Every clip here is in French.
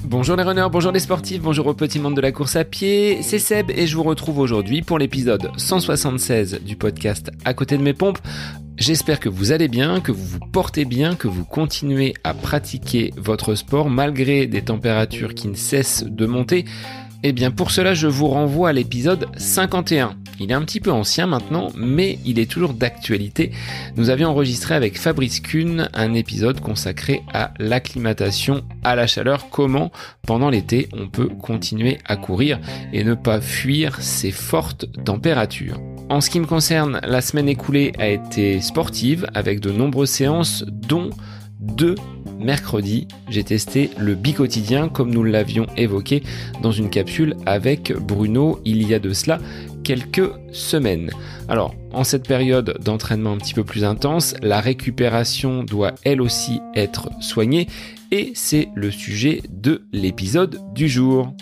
Bonjour les runners, bonjour les sportifs, bonjour au petit monde de la course à pied, c'est Seb et je vous retrouve aujourd'hui pour l'épisode 176 du podcast À côté de mes pompes. J'espère que vous allez bien, que vous vous portez bien, que vous continuez à pratiquer votre sport malgré des températures qui ne cessent de monter. Eh bien pour cela, je vous renvoie à l'épisode 51. Il est un petit peu ancien maintenant, mais il est toujours d'actualité. Nous avions enregistré avec Fabrice Kuhn un épisode consacré à l'acclimatation à la chaleur. Comment, pendant l'été, on peut continuer à courir et ne pas fuir ces fortes températures. En ce qui me concerne, la semaine écoulée a été sportive avec de nombreuses séances, dont 2 mercredi. J'ai testé le bicotidien comme nous l'avions évoqué dans une capsule avec Bruno il y a de cela quelques semaines. Alors, en cette période d'entraînement un petit peu plus intense, la récupération doit elle aussi être soignée et c'est le sujet de l'épisode du jour.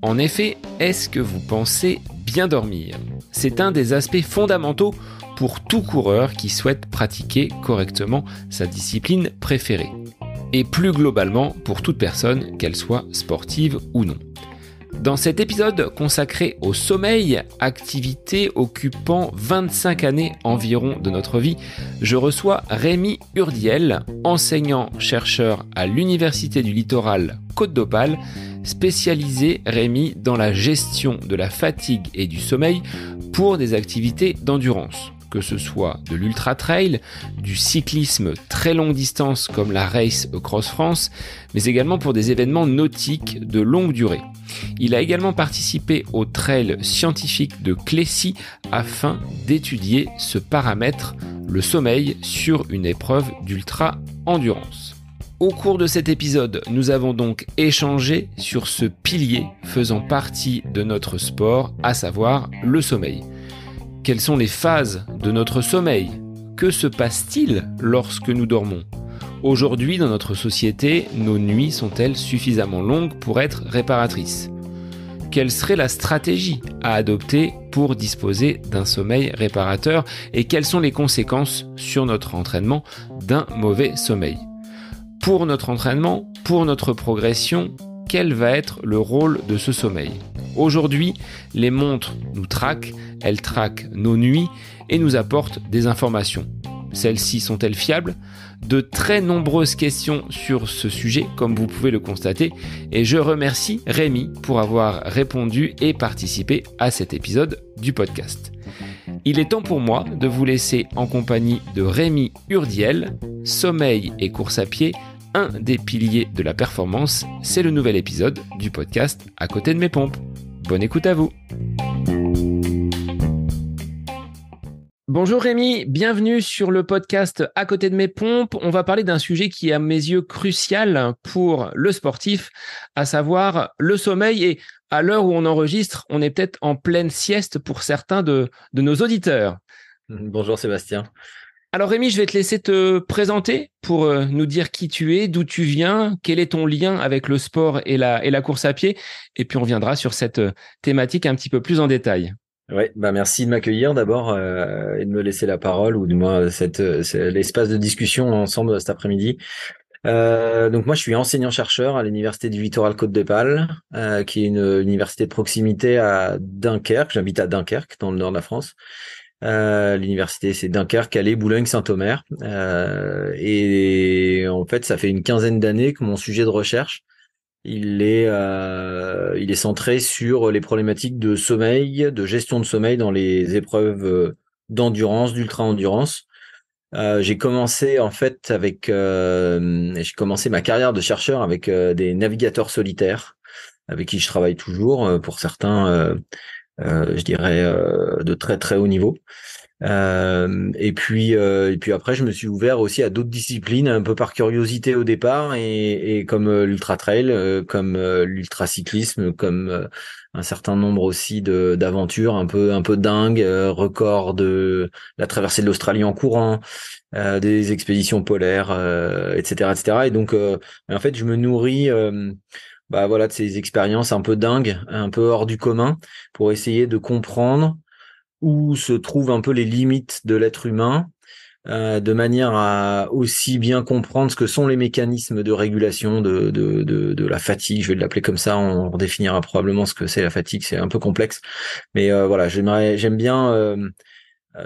En effet, est-ce que vous pensez bien dormir ? C'est un des aspects fondamentaux pour tout coureur qui souhaite pratiquer correctement sa discipline préférée. Et plus globalement pour toute personne, qu'elle soit sportive ou non. Dans cet épisode consacré au sommeil, activité occupant 25 années environ de notre vie, je reçois Rémi Urdiel, enseignant-chercheur à l'Université du Littoral Côte d'Opale, spécialisé Rémi dans la gestion de la fatigue et du sommeil pour des activités d'endurance. Que ce soit de l'ultra-trail, du cyclisme très longue distance comme la Race Across France, mais également pour des événements nautiques de longue durée. Il a également participé au trail scientifique de Clécy afin d'étudier ce paramètre, le sommeil, sur une épreuve d'ultra-endurance. Au cours de cet épisode, nous avons donc échangé sur ce pilier faisant partie de notre sport, à savoir le sommeil. Quelles sont les phases de notre sommeil ? Que se passe-t-il lorsque nous dormons ? Aujourd'hui, dans notre société, nos nuits sont-elles suffisamment longues pour être réparatrices ? Quelle serait la stratégie à adopter pour disposer d'un sommeil réparateur et quelles sont les conséquences sur notre entraînement d'un mauvais sommeil ? Pour notre entraînement, pour notre progression, quel va être le rôle de ce sommeil ? Aujourd'hui, les montres nous traquent, elles traquent nos nuits et nous apportent des informations. Celles-ci sont-elles fiables ? De très nombreuses questions sur ce sujet, comme vous pouvez le constater, et je remercie Rémi pour avoir répondu et participé à cet épisode du podcast. Il est temps pour moi de vous laisser en compagnie de Rémi Urdiel, sommeil et course à pied, un des piliers de la performance, c'est le nouvel épisode du podcast À côté de mes pompes. Bonne écoute à vous. Bonjour Rémi, bienvenue sur le podcast À côté de mes pompes. On va parler d'un sujet qui est à mes yeux crucial pour le sportif, à savoir le sommeil. Et à l'heure où on enregistre, on est peut-être en pleine sieste pour certains de nos auditeurs. Bonjour Sébastien. Alors Rémi, je vais te laisser te présenter pour nous dire qui tu es, d'où tu viens, quel est ton lien avec le sport et la course à pied. Et puis on reviendra sur cette thématique un petit peu plus en détail. Oui, merci de m'accueillir d'abord et de me laisser la parole ou du moins l'espace de discussion ensemble cet après-midi. Donc moi je suis enseignant-chercheur à l'Université du Littoral Côte d'Opale, qui est une université de proximité à Dunkerque. J'habite à Dunkerque dans le nord de la France. L'université c'est Dunkerque, Calais, Boulogne, Saint-Omer, et en fait ça fait une quinzaine d'années que mon sujet de recherche il est centré sur les problématiques de sommeil, de gestion de sommeil dans les épreuves d'endurance, d'ultra-endurance. J'ai commencé en fait j'ai commencé ma carrière de chercheur avec des navigateurs solitaires avec qui je travaille toujours, pour certains je dirais de très très haut niveau. Et puis après je me suis ouvert aussi à d'autres disciplines un peu par curiosité au départ et comme l'ultra trail, comme l'ultra cyclisme, comme un certain nombre aussi d'aventures un peu dingues, record de la traversée de l'Australie en courant, des expéditions polaires, etc. Et donc en fait je me nourris de ces expériences un peu dingues, un peu hors du commun, pour essayer de comprendre où se trouvent un peu les limites de l'être humain de manière à aussi bien comprendre ce que sont les mécanismes de régulation de la fatigue. Je vais l'appeler comme ça. On redéfinira probablement ce que c'est la fatigue. C'est un peu complexe, mais voilà, j'aime bien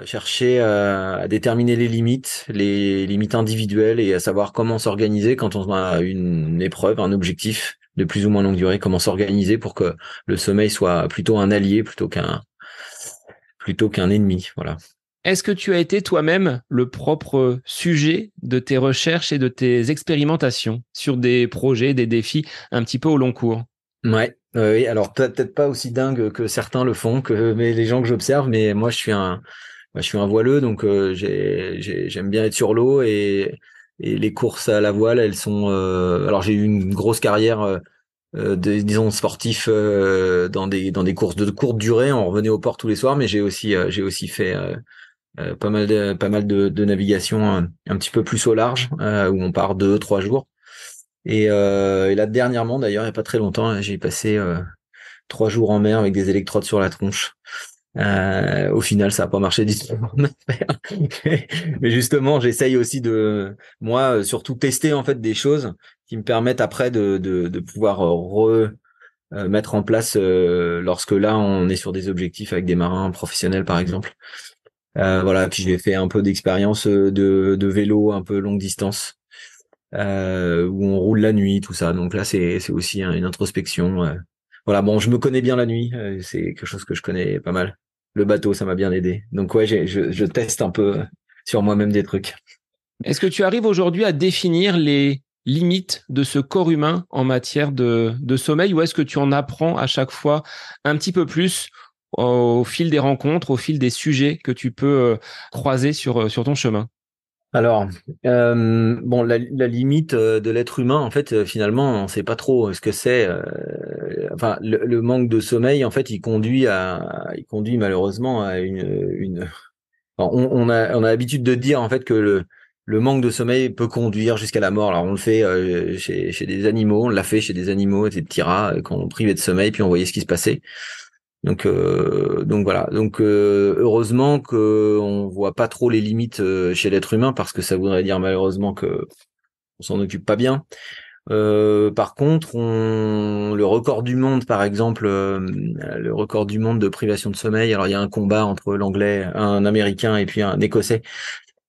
chercher à déterminer les limites individuelles et à savoir comment s'organiser quand on a une épreuve, un objectif de plus ou moins longue durée, comment s'organiser pour que le sommeil soit plutôt un allié plutôt qu'un ennemi. Voilà. Est-ce que tu as été toi-même le propre sujet de tes recherches et de tes expérimentations sur des projets, des défis un petit peu au long cours? Ouais, oui. Alors peut-être pas aussi dingue que certains le font, mais les gens que j'observe, mais moi je suis un voileux, donc j'aime bien être sur l'eau et les courses à la voile, elles sont. Alors j'ai eu une grosse carrière, disons sportif, dans des courses de courte durée. On revenait au port tous les soirs, mais j'ai aussi fait pas mal de navigation un petit peu plus au large, où on part 2, 3 jours. Et là dernièrement, d'ailleurs, il y a pas très longtemps, j'ai passé 3 jours en mer avec des électrodes sur la tronche. Au final, ça n'a pas marché du tout. Mais justement, j'essaye aussi moi, surtout tester en fait des choses qui me permettent après de pouvoir mettre en place lorsque là on est sur des objectifs avec des marins professionnels par exemple. Voilà, puis j'ai fait un peu d'expérience de vélo un peu longue distance où on roule la nuit, tout ça. Donc là, c'est aussi une introspection. Voilà, bon, je me connais bien la nuit, c'est quelque chose que je connais pas mal. Le bateau, ça m'a bien aidé. Donc ouais, je teste un peu sur moi-même des trucs. Est-ce que tu arrives aujourd'hui à définir les limites de ce corps humain en matière de sommeil, ou est-ce que tu en apprends à chaque fois un petit peu plus au fil des rencontres, au fil des sujets que tu peux croiser sur ton chemin? Alors, bon, la limite de l'être humain, en fait, finalement, on ne sait pas trop ce que c'est. Enfin, le manque de sommeil, en fait, il conduit malheureusement à une. Alors, on a l'habitude de dire en fait que le manque de sommeil peut conduire jusqu'à la mort. Alors, on le fait chez des animaux, on l'a fait chez des animaux, des petits rats, quand on privait de sommeil, puis on voyait ce qui se passait. Donc voilà. Donc heureusement que on voit pas trop les limites chez l'être humain parce que ça voudrait dire malheureusement que on s'en occupe pas bien. Par contre, le record du monde, par exemple, le record du monde de privation de sommeil. Alors il y a un combat entre un Américain et puis un Écossais,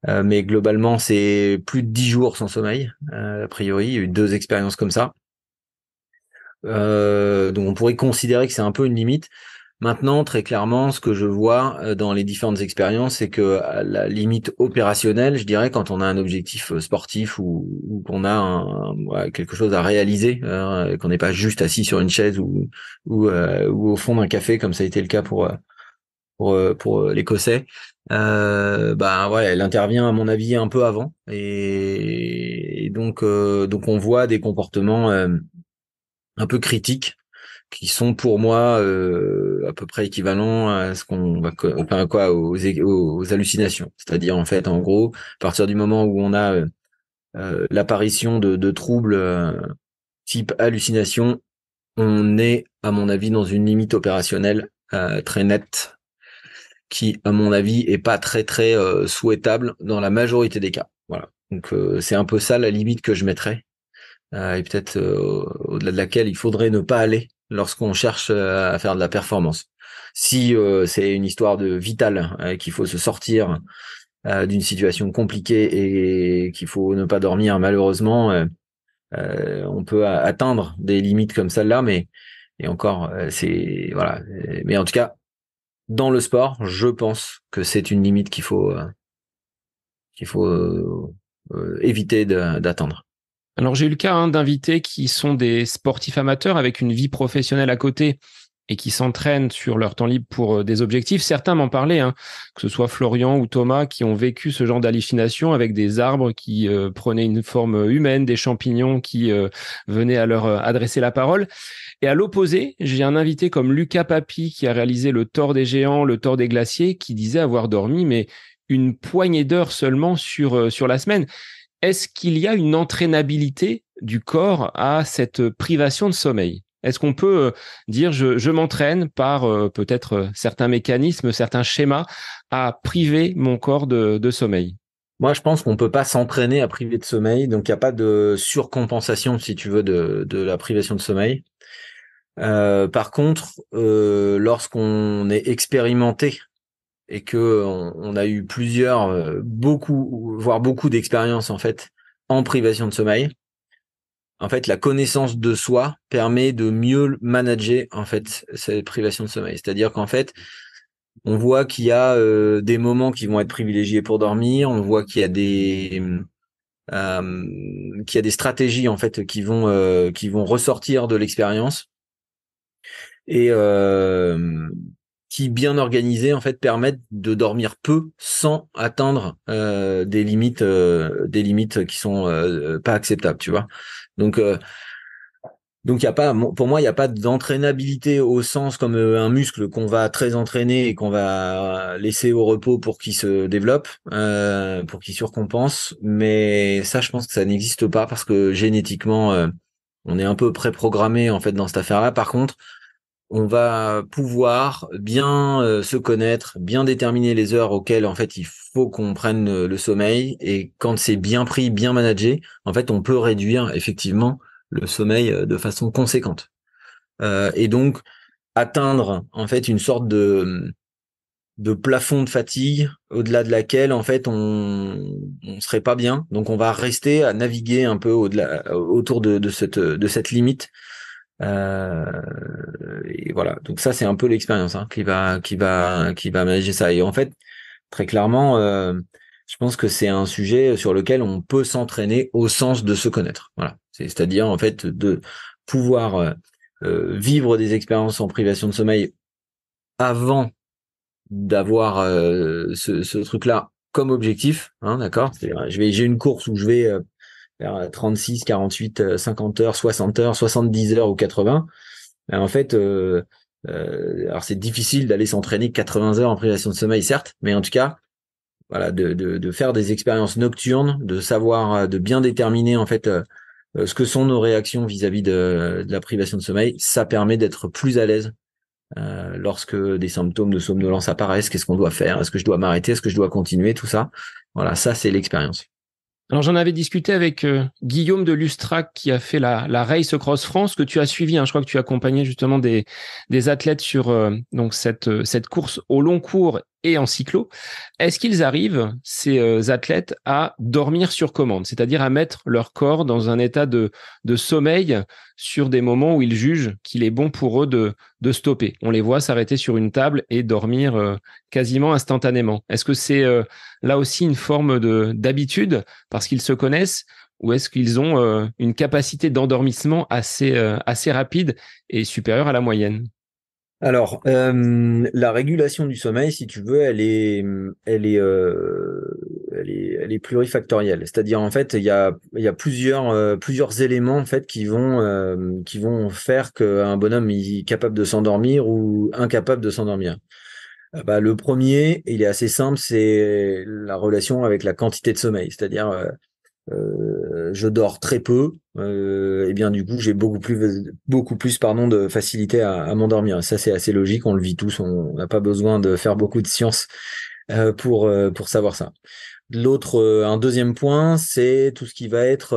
mais globalement c'est plus de 10 jours sans sommeil. A priori, il y a eu 2 expériences comme ça. Donc on pourrait considérer que c'est un peu une limite. Maintenant, très clairement, ce que je vois dans les différentes expériences, c'est que à la limite opérationnelle, je dirais, quand on a un objectif sportif ou qu'on a voilà, quelque chose à réaliser, qu'on n'est pas juste assis sur une chaise ou au fond d'un café, comme ça a été le cas pour l'Écossais, bah ouais, elle intervient à mon avis un peu avant, et donc on voit des comportements un peu critiques qui sont pour moi à peu près équivalents à ce qu'on va enfin quoi aux hallucinations. C'est-à-dire en fait en gros, à partir du moment où on a l'apparition de troubles type hallucination, on est à mon avis dans une limite opérationnelle très nette qui à mon avis est pas très souhaitable dans la majorité des cas. Voilà. Donc c'est un peu ça la limite que je mettrais et peut-être au-delà de laquelle il faudrait ne pas aller lorsqu'on cherche à faire de la performance. Si c'est une histoire de vitale, qu'il faut se sortir d'une situation compliquée et qu'il faut ne pas dormir, malheureusement, on peut atteindre des limites comme celle-là, mais et encore, c'est voilà. Mais en tout cas, dans le sport, je pense que c'est une limite qu'il faut éviter d'atteindre. Alors j'ai eu le cas d'invités qui sont des sportifs amateurs avec une vie professionnelle à côté et qui s'entraînent sur leur temps libre pour des objectifs. Certains m'en parlaient, que ce soit Florian ou Thomas, qui ont vécu ce genre d'hallucination avec des arbres qui prenaient une forme humaine, des champignons qui venaient à leur adresser la parole. Et à l'opposé, j'ai un invité comme Lucas Papi qui a réalisé le Thor des géants, le Thor des glaciers, qui disait avoir dormi mais une poignée d'heures seulement sur la semaine. Est-ce qu'il y a une entraînabilité du corps à cette privation de sommeil? Est-ce qu'on peut dire je m'entraîne par peut-être certains mécanismes, certains schémas à priver mon corps de sommeil? Moi, je pense qu'on peut pas s'entraîner à priver de sommeil, donc il n'y a pas de surcompensation, si tu veux, de la privation de sommeil. Par contre, lorsqu'on est expérimenté et que on a eu plusieurs, beaucoup, voire beaucoup d'expériences en fait en privation de sommeil, en fait, la connaissance de soi permet de mieux manager en fait cette privation de sommeil. C'est-à-dire qu'en fait, on voit qu'il y a des moments qui vont être privilégiés pour dormir, on voit qu'il y a des stratégies en fait qui vont ressortir de l'expérience et qui bien organisées en fait permettent de dormir peu sans atteindre des limites qui sont pas acceptables, tu vois. Donc donc il y a pas, pour moi, il n'y a pas d'entraînabilité au sens comme un muscle qu'on va très entraîner et qu'on va laisser au repos pour qu'il se développe, pour qu'il surcompense. Mais ça, je pense que ça n'existe pas parce que génétiquement, on est un peu préprogrammé en fait dans cette affaire-là. Par contre, on va pouvoir bien se connaître, bien déterminer les heures auxquelles en fait il faut qu'on prenne le sommeil. Et quand c'est bien pris, bien managé, en fait, on peut réduire effectivement le sommeil de façon conséquente. Et donc atteindre en fait une sorte de plafond de fatigue au-delà de laquelle en fait on serait pas bien. Donc on va rester à naviguer un peu au-delà autour de cette limite. Euh, et voilà. Donc ça c'est un peu l'expérience hein, qui va manager ça. Et en fait très clairement je pense que c'est un sujet sur lequel on peut s'entraîner au sens de se connaître. Voilà. C'est-à-dire en fait de pouvoir vivre des expériences en privation de sommeil avant d'avoir ce truc-là comme objectif, hein, d'accord? J'ai une course où je vais faire 36, 48, 50 heures, 60 heures, 70 heures ou 80. En fait, alors c'est difficile d'aller s'entraîner 80 heures en privation de sommeil, certes, mais en tout cas, voilà, de faire des expériences nocturnes, de savoir, de bien déterminer en fait ce que sont nos réactions vis-à-vis de la privation de sommeil, ça permet d'être plus à l'aise lorsque des symptômes de somnolence apparaissent. Qu'est-ce qu'on doit faire? Est-ce que je dois m'arrêter? Est-ce que je dois continuer? Tout ça. Voilà, ça c'est l'expérience. Alors j'en avais discuté avec Guillaume de Lustrac qui a fait la Race Cross France que tu as suivi. Hein. Je crois que tu accompagnais justement des athlètes sur donc cette course au long cours et en cyclo. Est-ce qu'ils arrivent, ces athlètes, à dormir sur commande, c'est-à-dire à mettre leur corps dans un état de sommeil sur des moments où ils jugent qu'il est bon pour eux de stopper? On les voit s'arrêter sur une table et dormir quasiment instantanément. Est-ce que c'est là aussi une forme d'habitude parce qu'ils se connaissent, ou est-ce qu'ils ont une capacité d'endormissement assez rapide et supérieure à la moyenne? Alors, la régulation du sommeil, si tu veux, elle est plurifactorielle. C'est-à-dire, en fait, il y a plusieurs éléments en fait qui vont faire qu'un bonhomme est capable de s'endormir ou incapable de s'endormir. Bah, le premier, il est assez simple, c'est la relation avec la quantité de sommeil. C'est-à-dire, je dors très peu, et bien du coup j'ai beaucoup plus pardon de facilité à m'endormir. Ça c'est assez logique, on le vit tous, on n'a pas besoin de faire beaucoup de science pour savoir ça. Un deuxième point, c'est tout ce qui va être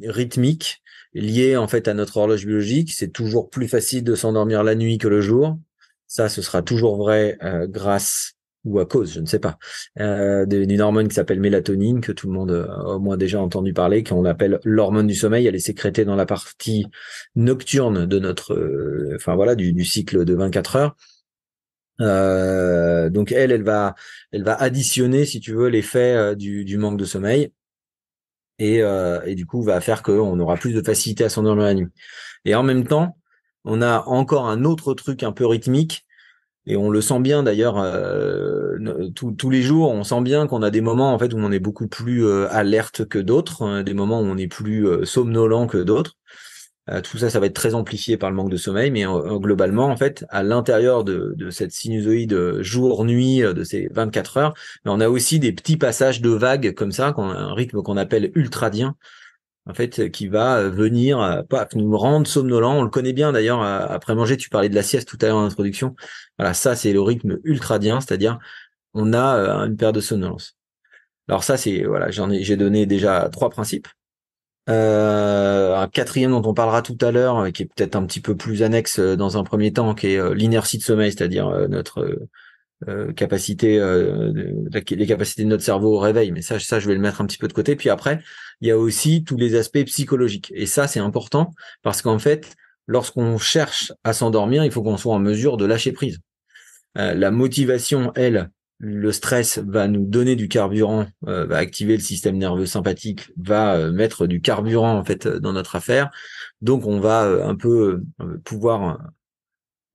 rythmique, lié en fait à notre horloge biologique. C'est toujours plus facile de s'endormir la nuit que le jour. Ça, ce sera toujours vrai grâce ou à cause, je ne sais pas, d'une hormone qui s'appelle mélatonine, que tout le monde a au moins déjà entendu parler, qu'on appelle l'hormone du sommeil. Elle est sécrétée dans la partie nocturne de notre, enfin voilà, du cycle de 24 heures. Donc elle va additionner, si tu veux, l'effet du manque de sommeil et du coup va faire qu'on aura plus de facilité à s'endormir la nuit. Et en même temps, on a encore un autre truc un peu rythmique. Et on le sent bien d'ailleurs tous les jours, on sent bien qu'on a des moments en fait où on est beaucoup plus alerte que d'autres, hein, des moments où on est plus somnolent que d'autres. Tout ça, ça va être très amplifié par le manque de sommeil, mais globalement, en fait, à l'intérieur de cette sinusoïde jour-nuit de ces 24 heures, on a aussi des petits passages de vagues comme ça, un rythme qu'on appelle ultradien, en fait, qui va venir paf, nous rendre somnolents. On le connaît bien d'ailleurs, après manger, tu parlais de la sieste tout à l'heure en introduction. Voilà, ça, c'est le rythme ultradien, c'est-à-dire on a une paire de somnolence. Alors ça, voilà, j'ai donné déjà 3 principes. Un quatrième dont on parlera tout à l'heure, qui est peut-être un petit peu plus annexe dans un premier temps, qui est l'inertie de sommeil, c'est-à-dire notre capacité, les capacités de notre cerveau au réveil. Mais ça, je vais le mettre un petit peu de côté. Puis après, il y a aussi tous les aspects psychologiques. Et ça, c'est important parce qu'en fait, lorsqu'on cherche à s'endormir, il faut qu'on soit en mesure de lâcher prise. La motivation, elle, le stress va nous donner du carburant, va activer le système nerveux sympathique, va mettre du carburant en fait dans notre affaire. Donc on va un peu pouvoir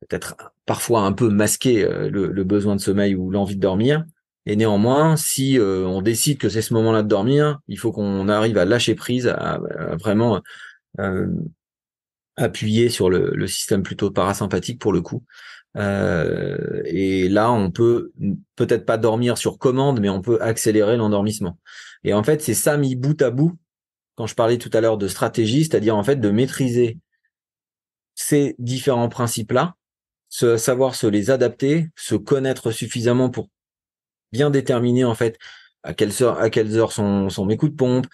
peut-être parfois un peu masquer le besoin de sommeil ou l'envie de dormir. Et néanmoins, si on décide que c'est ce moment-là de dormir, il faut qu'on arrive à lâcher prise, à vraiment euh, appuyer sur le système plutôt parasympathique pour le coup. Et là, on peut peut-être pas dormir sur commande, mais on peut accélérer l'endormissement. Et en fait, c'est ça mis bout à bout, quand je parlais tout à l'heure de stratégie, c'est-à-dire en fait de maîtriser ces différents principes-là, savoir se les adapter, se connaître suffisamment pour bien déterminer en fait à quelles heures sont mes coups de pompe.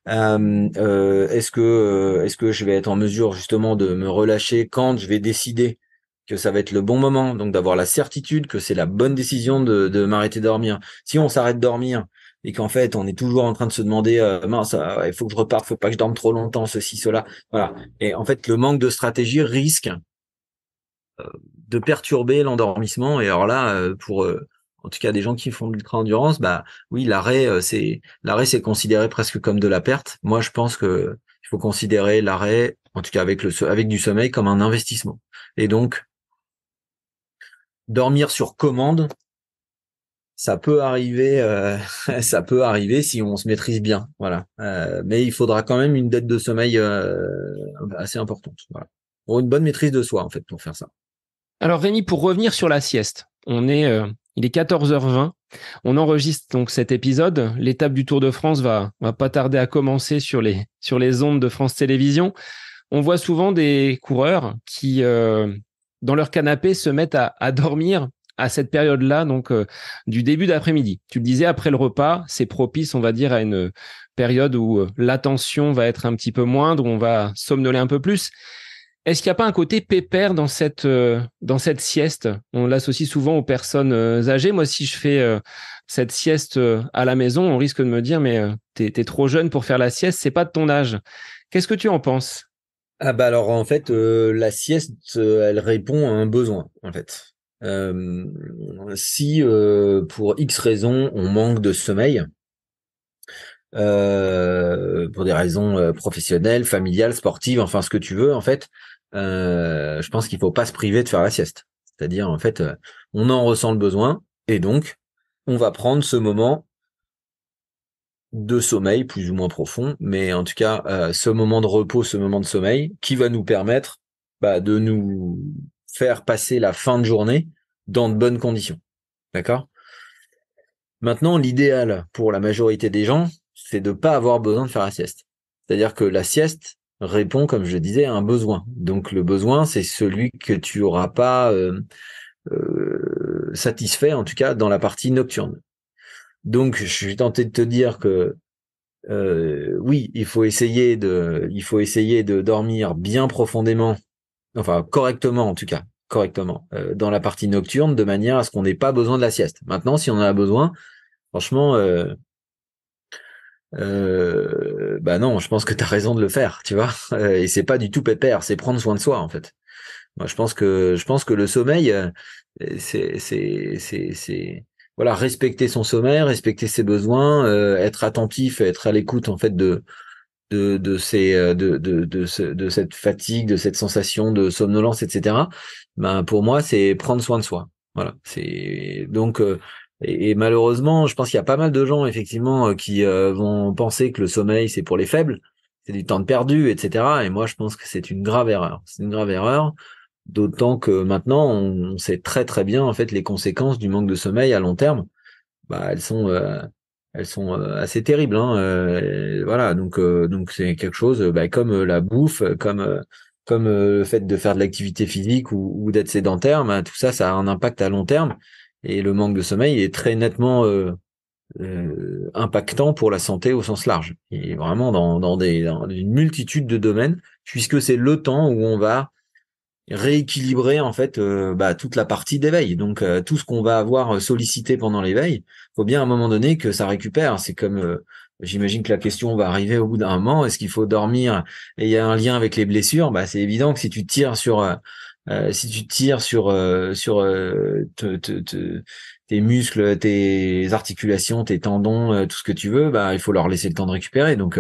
Est-ce que je vais être en mesure justement de me relâcher quand je vais décider que ça va être le bon moment, donc d'avoir la certitude que c'est la bonne décision de m'arrêter de dormir. Si on s'arrête de dormir et qu'en fait on est toujours en train de se demander mince, il faut que je reparte, faut pas que je dorme trop longtemps, ceci, cela, voilà. Et en fait le manque de stratégie risque de perturber l'endormissement. Et alors là, pour en tout cas des gens qui font de l'ultra-endurance, bah oui, l'arrêt c'est considéré presque comme de la perte. Moi, je pense que il faut considérer l'arrêt, en tout cas avec du sommeil, comme un investissement. Et donc, dormir sur commande, ça peut arriver, ça peut arriver si on se maîtrise bien, voilà. Mais il faudra quand même une dette de sommeil assez importante, voilà. Pour une bonne maîtrise de soi, en fait, pour faire ça. Alors Rémi, pour revenir sur la sieste, il est 14h20. On enregistre donc cet épisode. L'étape du Tour de France va pas tarder à commencer sur les ondes de France Télévisions. On voit souvent des coureurs qui, dans leur canapé, se mettent à dormir à cette période-là, donc du début d'après-midi. Tu le disais, après le repas, c'est propice, on va dire, à une période où l'attention va être un petit peu moindre, où on va somnoler un peu plus. Est-ce qu'il n'y a pas un côté pépère dans cette sieste? On l'associe souvent aux personnes âgées. Moi, si je fais cette sieste à la maison, on risque de me dire, mais t'es trop jeune pour faire la sieste, c'est pas de ton âge. Qu'est-ce que tu en penses? Ah bah alors en fait la sieste elle répond à un besoin en fait. Euh, Si pour X raisons on manque de sommeil pour des raisons professionnelles, familiales, sportives, enfin ce que tu veux en fait, je pense qu'il faut pas se priver de faire la sieste. C'est-à-dire en fait on en ressent le besoin et donc on va prendre ce moment de sommeil plus ou moins profond, mais en tout cas ce moment de repos, ce moment de sommeil qui va nous permettre de nous faire passer la fin de journée dans de bonnes conditions. D'accord? Maintenant, l'idéal pour la majorité des gens, c'est de pas avoir besoin de faire la sieste. C'est-à-dire que la sieste répond, comme je le disais, à un besoin. Donc le besoin, c'est celui que tu auras pas satisfait, en tout cas dans la partie nocturne. Donc je suis tenté de te dire que oui, il faut essayer de dormir bien profondément, enfin correctement en tout cas, correctement dans la partie nocturne, de manière à ce qu'on n'ait pas besoin de la sieste. Maintenant, si on en a besoin, franchement, bah non, je pense que tu as raison de le faire, tu vois. Et c'est pas du tout pépère, c'est prendre soin de soi en fait. Moi, je pense que le sommeil, c'est voilà, respecter son sommeil, respecter ses besoins, être attentif, être à l'écoute en fait de ces de cette fatigue, de cette sensation de somnolence, etc. Ben pour moi, c'est prendre soin de soi. Voilà, c'est donc et malheureusement, je pense qu'il y a pas mal de gens effectivement qui vont penser que le sommeil c'est pour les faibles, c'est du temps de perdu, etc. Et moi, je pense que c'est une grave erreur. C'est une grave erreur. D'autant que maintenant, on sait très très bien en fait les conséquences du manque de sommeil à long terme. Bah, elles sont assez terribles. Hein, voilà, donc c'est quelque chose comme la bouffe, comme le fait de faire de l'activité physique ou d'être sédentaire. Bah, tout ça, ça a un impact à long terme. Et le manque de sommeil est très nettement impactant pour la santé au sens large. Et vraiment dans une multitude de domaines, puisque c'est le temps où on va rééquilibrer en fait toute la partie d'éveil. Donc tout ce qu'on va avoir sollicité pendant l'éveil, faut bien à un moment donné que ça récupère. C'est comme j'imagine que la question va arriver au bout d'un moment, est-ce qu'il faut dormir? Et il y a un lien avec les blessures. Bah c'est évident que si tu tires sur tes muscles, tes articulations, tes tendons, tout ce que tu veux, bah il faut leur laisser le temps de récupérer. Donc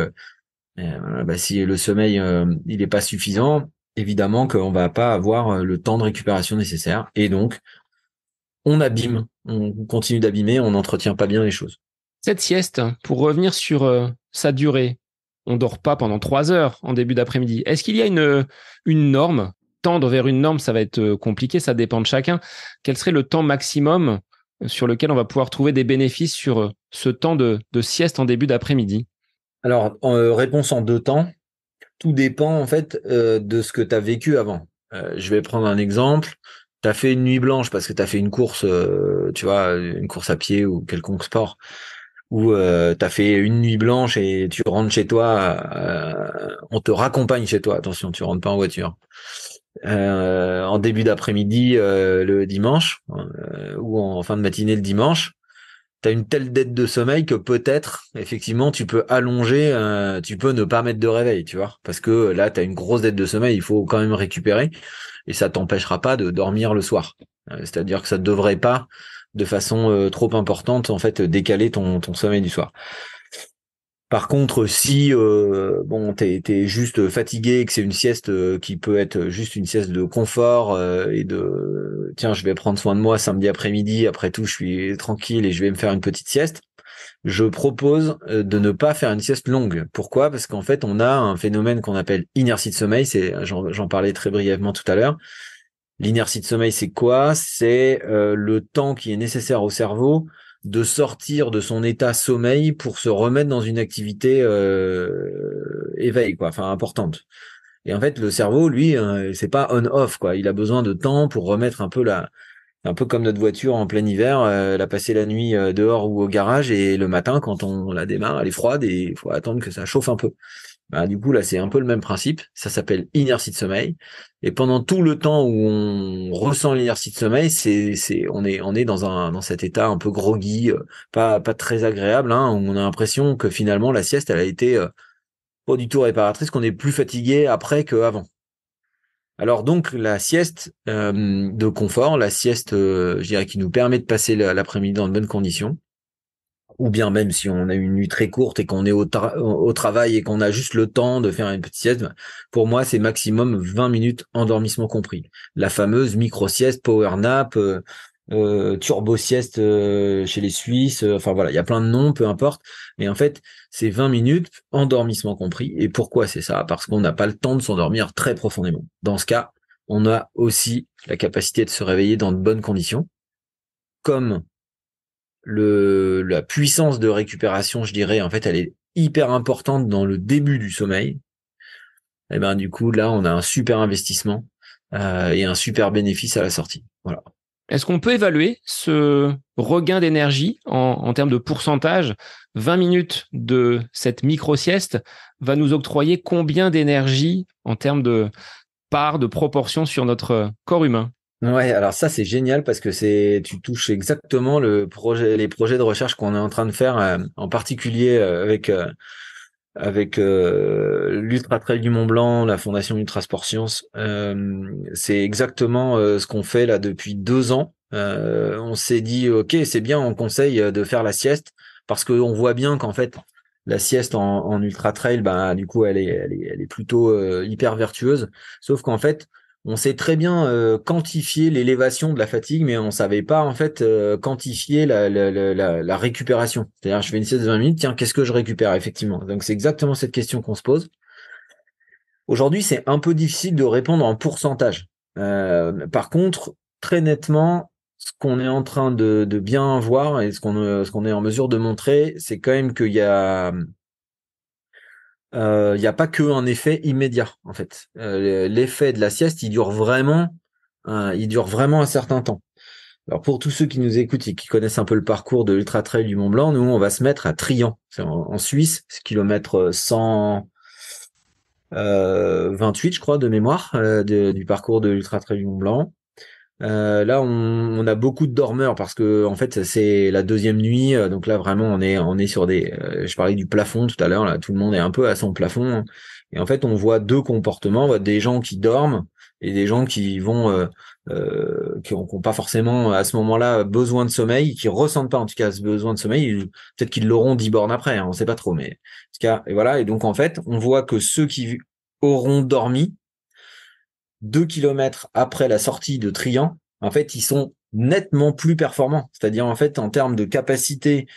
si le sommeil il est pas suffisant, évidemment qu'on va pas avoir le temps de récupération nécessaire. Et donc, on continue d'abîmer, on n'entretient pas bien les choses. Cette sieste, pour revenir sur sa durée, on dort pas pendant 3 heures en début d'après-midi. Est-ce qu'il y a une norme? Tendre vers une norme, ça va être compliqué, ça dépend de chacun. Quel serait le temps maximum sur lequel on va pouvoir trouver des bénéfices sur ce temps de sieste en début d'après-midi? Alors, réponse en deux temps. Tout dépend en fait de ce que tu as vécu avant. Je vais prendre un exemple. Tu as fait une nuit blanche parce que tu as fait une course, tu vois, une course à pied ou quelconque sport, ou tu as fait une nuit blanche et tu rentres chez toi, on te raccompagne chez toi. Attention, tu rentres pas en voiture. En début d'après-midi le dimanche, ou en fin de matinée le dimanche. T'as une telle dette de sommeil que peut-être, effectivement, tu peux allonger, tu peux ne pas mettre de réveil, tu vois, parce que là, t'as une grosse dette de sommeil, il faut quand même récupérer, et ça t'empêchera pas de dormir le soir. C'est-à-dire que ça ne devrait pas, de façon trop importante, en fait, décaler ton sommeil du soir. Par contre, si t'es juste fatigué, que c'est une sieste qui peut être juste une sieste de confort et de tiens, je vais prendre soin de moi samedi après-midi, après tout, je suis tranquille et je vais me faire une petite sieste. Je propose de ne pas faire une sieste longue. Pourquoi? Parce qu'en fait, on a un phénomène qu'on appelle inertie de sommeil. J'en parlais très brièvement tout à l'heure. L'inertie de sommeil, c'est quoi? C'est le temps qui est nécessaire au cerveau de sortir de son état sommeil pour se remettre dans une activité éveil, quoi, enfin importante. Et en fait, le cerveau, lui, c'est pas on-off, quoi. Il a besoin de temps pour remettre un peu comme notre voiture en plein hiver, elle a passé la nuit dehors ou au garage et le matin, quand on la démarre, elle est froide et il faut attendre que ça chauffe un peu. Bah, du coup, là, c'est un peu le même principe. Ça s'appelle inertie de sommeil. Et pendant tout le temps où on ressent l'inertie de sommeil, on est dans cet état un peu groggy, pas très agréable, hein, où on a l'impression que finalement, la sieste, elle a été pas du tout réparatrice, qu'on est plus fatigué après qu'avant. Alors donc, la sieste de confort, la sieste, je dirais, qui nous permet de passer l'après-midi dans de bonnes conditions, ou bien même si on a une nuit très courte et qu'on est au travail et qu'on a juste le temps de faire une petite sieste, pour moi, c'est maximum 20 minutes endormissement compris. La fameuse micro-sieste, power nap, turbo sieste chez les Suisses, enfin voilà, il y a plein de noms, peu importe. Mais en fait, c'est 20 minutes endormissement compris. Et pourquoi c'est ça? Parce qu'on n'a pas le temps de s'endormir très profondément. Dans ce cas, on a aussi la capacité de se réveiller dans de bonnes conditions, comme la puissance de récupération, je dirais, en fait, elle est hyper importante dans le début du sommeil. Et ben du coup, là, on a un super investissement et un super bénéfice à la sortie. Voilà. Est-ce qu'on peut évaluer ce regain d'énergie en termes de pourcentage? 20 minutes de cette micro-sieste va nous octroyer combien d'énergie en termes de part, de proportion sur notre corps humain? Ouais, alors ça c'est génial parce que tu touches exactement les projets de recherche qu'on est en train de faire, en particulier avec l'Ultra Trail du Mont Blanc, la Fondation Ultra Sport Science. C'est exactement ce qu'on fait là depuis 2 ans. On s'est dit ok, c'est bien, on conseille de faire la sieste parce qu'on voit bien qu'en fait la sieste en ultra trail, bah du coup elle est plutôt hyper vertueuse. Sauf qu'en fait on sait très bien quantifier l'élévation de la fatigue, mais on savait pas en fait quantifier la récupération. C'est-à-dire, je fais une sieste de 20 minutes, tiens, qu'est-ce que je récupère effectivement? Donc c'est exactement cette question qu'on se pose. Aujourd'hui, c'est un peu difficile de répondre en pourcentage. Par contre, très nettement, ce qu'on est en train de bien voir et ce qu'on est en mesure de montrer, c'est quand même qu'il y a pas que un effet immédiat en fait. L'effet de la sieste, il dure vraiment un certain temps. Alors pour tous ceux qui nous écoutent et qui connaissent un peu le parcours de l'Ultra Trail du Mont Blanc, nous on va se mettre à Trian, c'est en Suisse, c'est kilomètre 128 je crois de mémoire du parcours de l'Ultra Trail du Mont Blanc. Là on a beaucoup de dormeurs parce que en fait c'est la deuxième nuit, donc là vraiment on est sur des, je parlais du plafond tout à l'heure, là tout le monde est un peu à son plafond, et en fait on voit deux comportements, on voit des gens qui dorment et des gens qui vont qui ont pas forcément à ce moment-là besoin de sommeil, qui ressentent pas en tout cas ce besoin de sommeil. Peut-être qu'ils l'auront 10 bornes après, hein, on sait pas trop, mais en tout cas, et voilà. Et donc en fait, on voit que ceux qui auront dormi 2 kilomètres après la sortie de Trian, en fait, ils sont nettement plus performants. C'est-à-dire en fait en termes de capacité.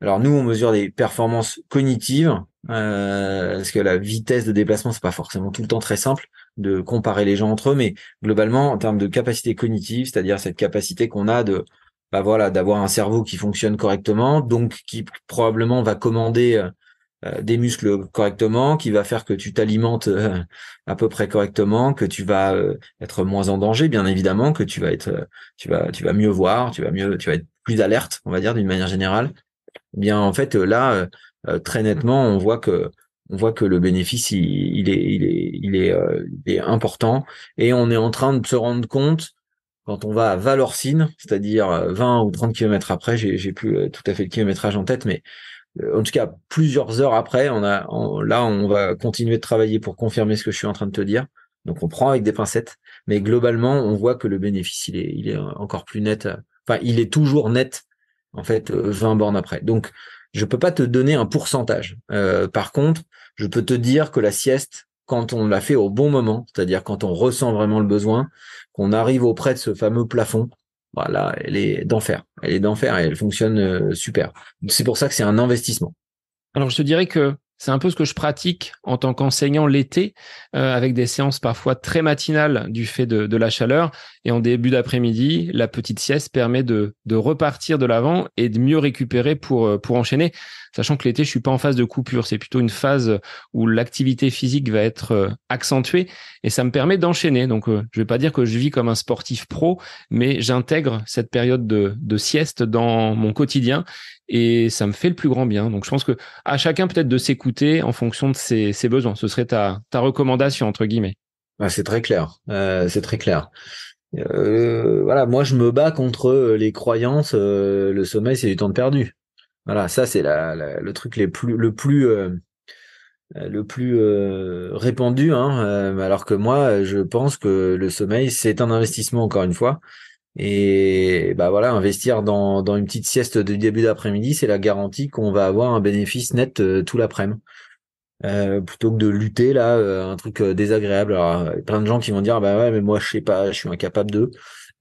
Alors nous, on mesure des performances cognitives, parce que la vitesse de déplacement, c'est pas forcément tout le temps très simple de comparer les gens entre eux, mais globalement, en termes de capacité cognitive, c'est-à-dire cette capacité qu'on a de, bah voilà, d'avoir un cerveau qui fonctionne correctement, donc qui probablement va commander des muscles correctement, qui va faire que tu t'alimentes à peu près correctement, que tu vas être moins en danger, bien évidemment, que tu vas être, tu vas mieux voir, tu vas être plus alerte, on va dire d'une manière générale. Eh bien en fait là très nettement on voit que le bénéfice il est important, et on est en train de se rendre compte quand on va à Valorcine, c'est-à-dire 20 ou 30 kilomètres après, j'ai plus tout à fait le kilométrage en tête, mais en tout cas plusieurs heures après, là on va continuer de travailler pour confirmer ce que je suis en train de te dire. Donc on prend avec des pincettes, mais globalement on voit que le bénéfice il est encore plus net. Enfin, il est toujours net en fait 20 bornes après. Donc je peux pas te donner un pourcentage. Par contre, je peux te dire que la sieste, quand on l'a fait au bon moment, c'est-à-dire quand on ressent vraiment le besoin, qu'on arrive auprès de ce fameux plafond, voilà, elle est d'enfer. Elle est d'enfer et elle fonctionne super. C'est pour ça que c'est un investissement. Alors, je te dirais que c'est un peu ce que je pratique en tant qu'enseignant l'été, avec des séances parfois très matinales du fait de la chaleur. Et en début d'après-midi, la petite sieste permet de repartir de l'avant et de mieux récupérer pour enchaîner. Sachant que l'été, je suis pas en phase de coupure. C'est plutôt une phase où l'activité physique va être accentuée et ça me permet d'enchaîner. Donc, je vais pas dire que je vis comme un sportif pro, mais j'intègre cette période de sieste dans mon quotidien et ça me fait le plus grand bien. Donc, je pense que à chacun peut-être de s'écouter en fonction de ses besoins. Ce serait ta recommandation, entre guillemets. Ah, c'est très clair. C'est très clair. Voilà, moi je me bats contre les croyances. Le sommeil, c'est du temps de perdu. Voilà, ça c'est le truc le plus répandu, hein, alors que moi je pense que le sommeil c'est un investissement, encore une fois. Et bah voilà, investir dans une petite sieste de début d'après-midi, c'est la garantie qu'on va avoir un bénéfice net tout l'après-midi. Plutôt que de lutter là, un truc désagréable. Alors, plein de gens qui vont dire bah ouais, mais moi je sais pas, je suis incapable de.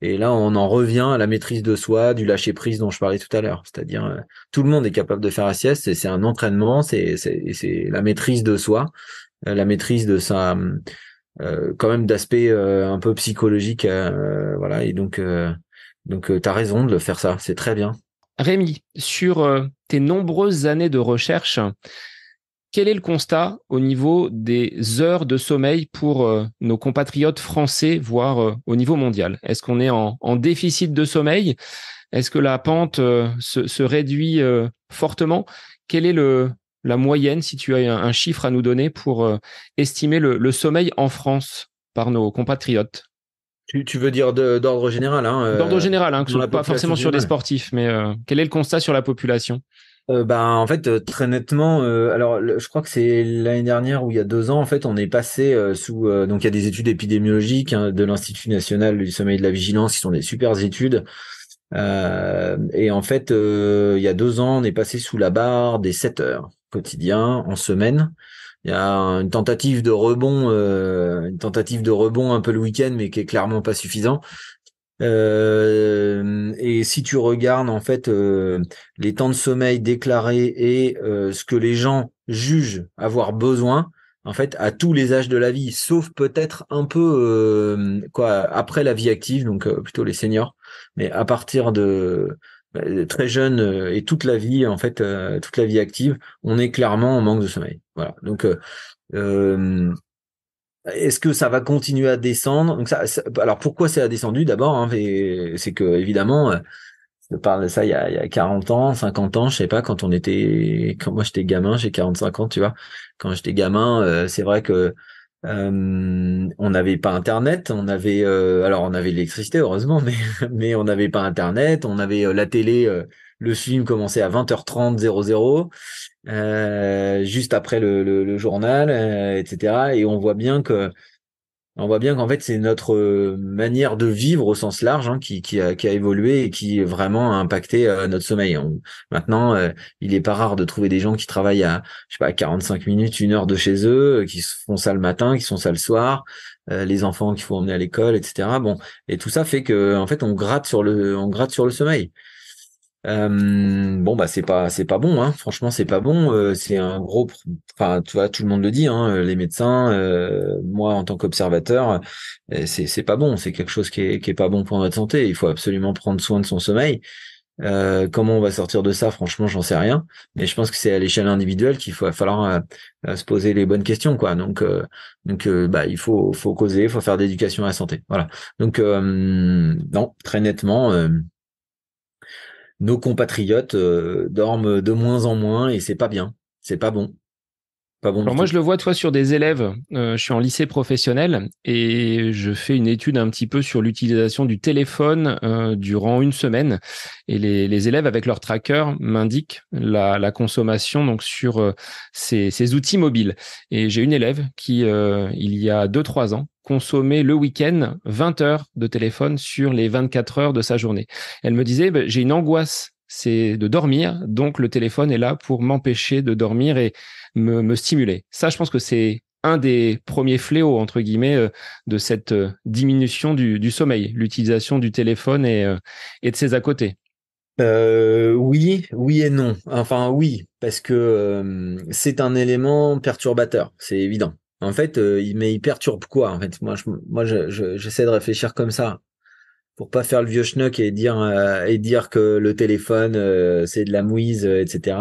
Et là, on en revient à la maîtrise de soi, du lâcher prise dont je parlais tout à l'heure. C'est-à-dire, tout le monde est capable de faire la sieste, et c'est un entraînement, c'est la maîtrise de soi, la maîtrise de sa, quand même d'aspect un peu psychologique, voilà. Et donc, t'as raison de le faire, ça, c'est très bien. Rémi, sur tes nombreuses années de recherche, quel est le constat au niveau des heures de sommeil pour nos compatriotes français, voire au niveau mondial? Est-ce qu'on est en déficit de sommeil? Est-ce que la pente se réduit fortement? Quelle est la moyenne, si tu as un chiffre à nous donner pour estimer le sommeil en France par nos compatriotes? Tu veux dire d'ordre général, hein, D'ordre général, hein, dans la pas population forcément sur des générale. sportifs, mais quel est le constat sur la population? En fait, très nettement, alors je crois que c'est l'année dernière ou il y a 2 ans, en fait, on est passé sous. Donc il y a des études épidémiologiques, hein, de l'Institut national du sommeil et de la vigilance, qui sont des super études. Et en fait, il y a 2 ans, on est passé sous la barre des 7 heures quotidiens en semaine. Il y a une tentative de rebond un peu le week-end, mais qui est clairement pas suffisant. Et si tu regardes en fait les temps de sommeil déclarés et ce que les gens jugent avoir besoin, en fait, à tous les âges de la vie, sauf peut-être un peu après la vie active, donc plutôt les seniors, mais à partir de très jeune et toute la vie, en fait, toute la vie active, on est clairement en manque de sommeil. Voilà. Donc euh, est-ce que ça va continuer à descendre? Donc alors pourquoi c'est descendu d'abord, hein, c'est que évidemment, je parle de ça il y a 40 ans, 50 ans, je sais pas, quand moi j'étais gamin, j'ai 45 ans, tu vois. Quand j'étais gamin, c'est vrai que on n'avait pas Internet, alors on avait l'électricité heureusement, mais mais on n'avait pas Internet, on avait la télé, le film commençait à 20h30 00, juste après le journal, etc. Et on voit bien qu'en fait c'est notre manière de vivre au sens large, hein, qui a évolué et qui vraiment a impacté notre sommeil. Maintenant, il est pas rare de trouver des gens qui travaillent à, je sais pas, 45 minutes, 1 heure de chez eux, qui font ça le matin, qui font ça le soir, les enfants qu'il faut emmener à l'école, etc. Bon, et tout ça fait que en fait on gratte sur le sommeil. Bon bah c'est pas bon, hein. Franchement c'est pas bon, c'est un enfin tu vois, tout le monde le dit, hein, les médecins, moi en tant qu'observateur, c'est pas bon, c'est quelque chose qui est pas bon pour notre santé. Il faut absolument prendre soin de son sommeil. Comment on va sortir de ça, franchement j'en sais rien, mais je pense que c'est à l'échelle individuelle va falloir se poser les bonnes questions, quoi. Bah il faut causer, il faut faire d'éducation à la santé, voilà. Non, très nettement, nos compatriotes dorment de moins en moins et c'est pas bien. C'est pas bon Alors du moi, tout. je le vois, toi, sur des élèves. Je suis en lycée professionnel et je fais une étude un petit peu sur l'utilisation du téléphone durant une semaine. Et les élèves, avec leur tracker, m'indiquent la consommation donc sur ces outils mobiles. Et j'ai une élève qui, il y a 2-3 ans, consommait le week-end 20 heures de téléphone sur les 24 heures de sa journée. Elle me disait, bah, j'ai une angoisse, c'est de dormir, donc le téléphone est là pour m'empêcher de dormir et me stimuler. Ça, je pense que c'est un des premiers fléaux, entre guillemets, de cette diminution du sommeil, l'utilisation du téléphone et de ses à côté. Oui, oui et non. Enfin oui, parce que c'est un élément perturbateur, c'est évident. En fait, mais il perturbe quoi? En fait, j'essaie de réfléchir comme ça pour pas faire le vieux schnock et dire que le téléphone c'est de la mouise, etc.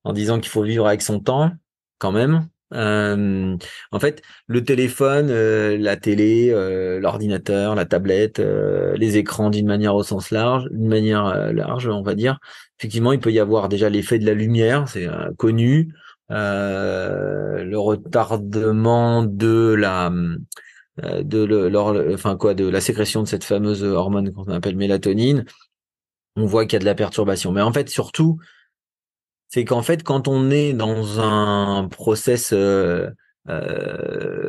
En disant qu'il faut vivre avec son temps, quand même. En fait, le téléphone, la télé, l'ordinateur, la tablette, les écrans d'une manière large, on va dire. Effectivement, il peut y avoir déjà l'effet de la lumière, c'est connu. Le retardement de la sécrétion de cette fameuse hormone qu'on appelle mélatonine. On voit qu'il y a de la perturbation. Mais en fait, surtout, c'est qu'en fait, quand on est dans un process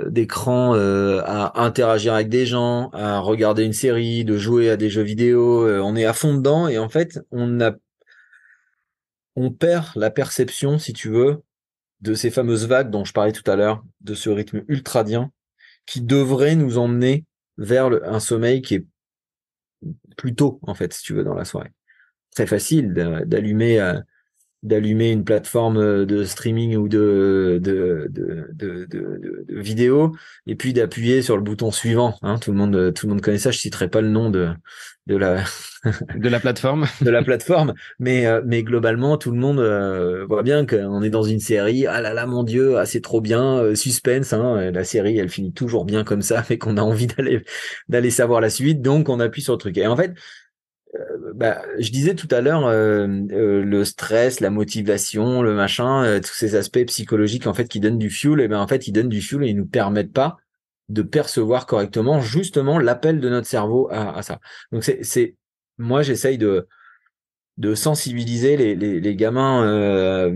d'écran, à interagir avec des gens, à regarder une série, de jouer à des jeux vidéo, on est à fond dedans et en fait, on perd la perception, si tu veux, de ces fameuses vagues dont je parlais tout à l'heure, de ce rythme ultradien qui devrait nous emmener vers un sommeil qui est plus tôt, en fait, si tu veux, dans la soirée. Très facile d'allumer une plateforme de streaming ou de vidéo et puis d'appuyer sur le bouton suivant, hein. Tout le monde connaît ça. Je citerai pas le nom de la De la plateforme. de la plateforme, mais globalement tout le monde voit bien qu'on est dans une série. Ah là là, mon Dieu, ah, c'est trop bien, suspense, hein. La série elle finit toujours bien comme ça, mais qu'on a envie d'aller savoir la suite, donc on appuie sur le truc. Et en fait, bah, je disais tout à l'heure, le stress, la motivation, le machin, tous ces aspects psychologiques en fait qui donnent du fuel, et ben en fait ils donnent du fuel et ils nous permettent pas de percevoir correctement justement l'appel de notre cerveau à ça. Donc moi j'essaye de sensibiliser les gamins.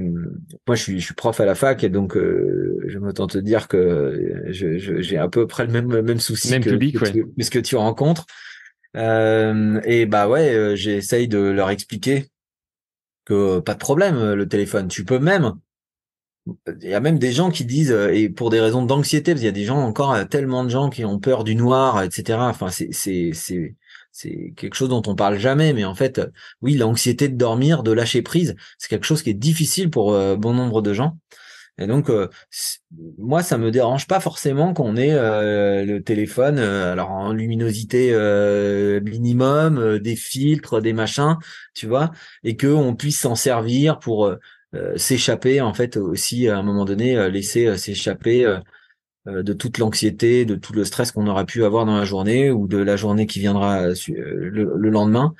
Moi je suis prof à la fac et donc je m'entends te dire que j'ai à peu près le même souci Même public, ouais. que ce que tu rencontres. Et bah ouais, j'essaye de leur expliquer que pas de problème, le téléphone. Il y a même des gens qui disent, et pour des raisons d'anxiété, parce qu'il y a des gens encore, tellement de gens qui ont peur du noir, etc. Enfin, c'est quelque chose dont on parle jamais, mais en fait, oui, l'anxiété de dormir, de lâcher prise, c'est quelque chose qui est difficile pour bon nombre de gens. Et donc, moi, ça me dérange pas forcément qu'on ait le téléphone, alors en luminosité minimum, des filtres, des machins, tu vois, et que on puisse s'en servir pour s'échapper, en fait, aussi à un moment donné, laisser s'échapper de toute l'anxiété, de tout le stress qu'on aura pu avoir dans la journée ou de la journée qui viendra le lendemain.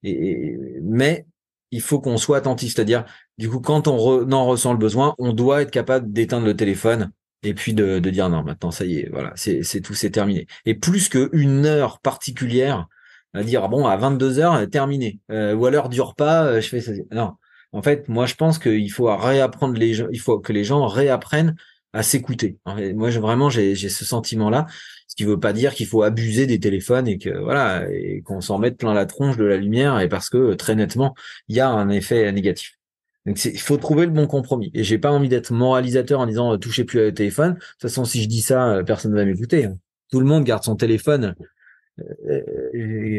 Mais il faut qu'on soit attentif, c'est-à-dire du coup quand on en ressent le besoin, on doit être capable d'éteindre le téléphone et puis de dire non, maintenant ça y est, voilà, c'est tout, c'est terminé. Et plus qu'une heure particulière, à dire bon à 22 heures terminé, ou à l'heure du repas, je fais ça. Non, en fait, moi je pense qu'il faut réapprendre les gens, il faut que les gens réapprennent à s'écouter. Moi vraiment j'ai ce sentiment-là. Ce qui veut pas dire qu'il faut abuser des téléphones et que voilà et qu'on s'en mette plein la tronche de la lumière et parce que très nettement il y a un effet négatif. Donc il faut trouver le bon compromis. Et j'ai pas envie d'être moralisateur en disant touchez plus au téléphone. De toute façon, si je dis ça, personne ne va m'écouter. Tout le monde garde son téléphone.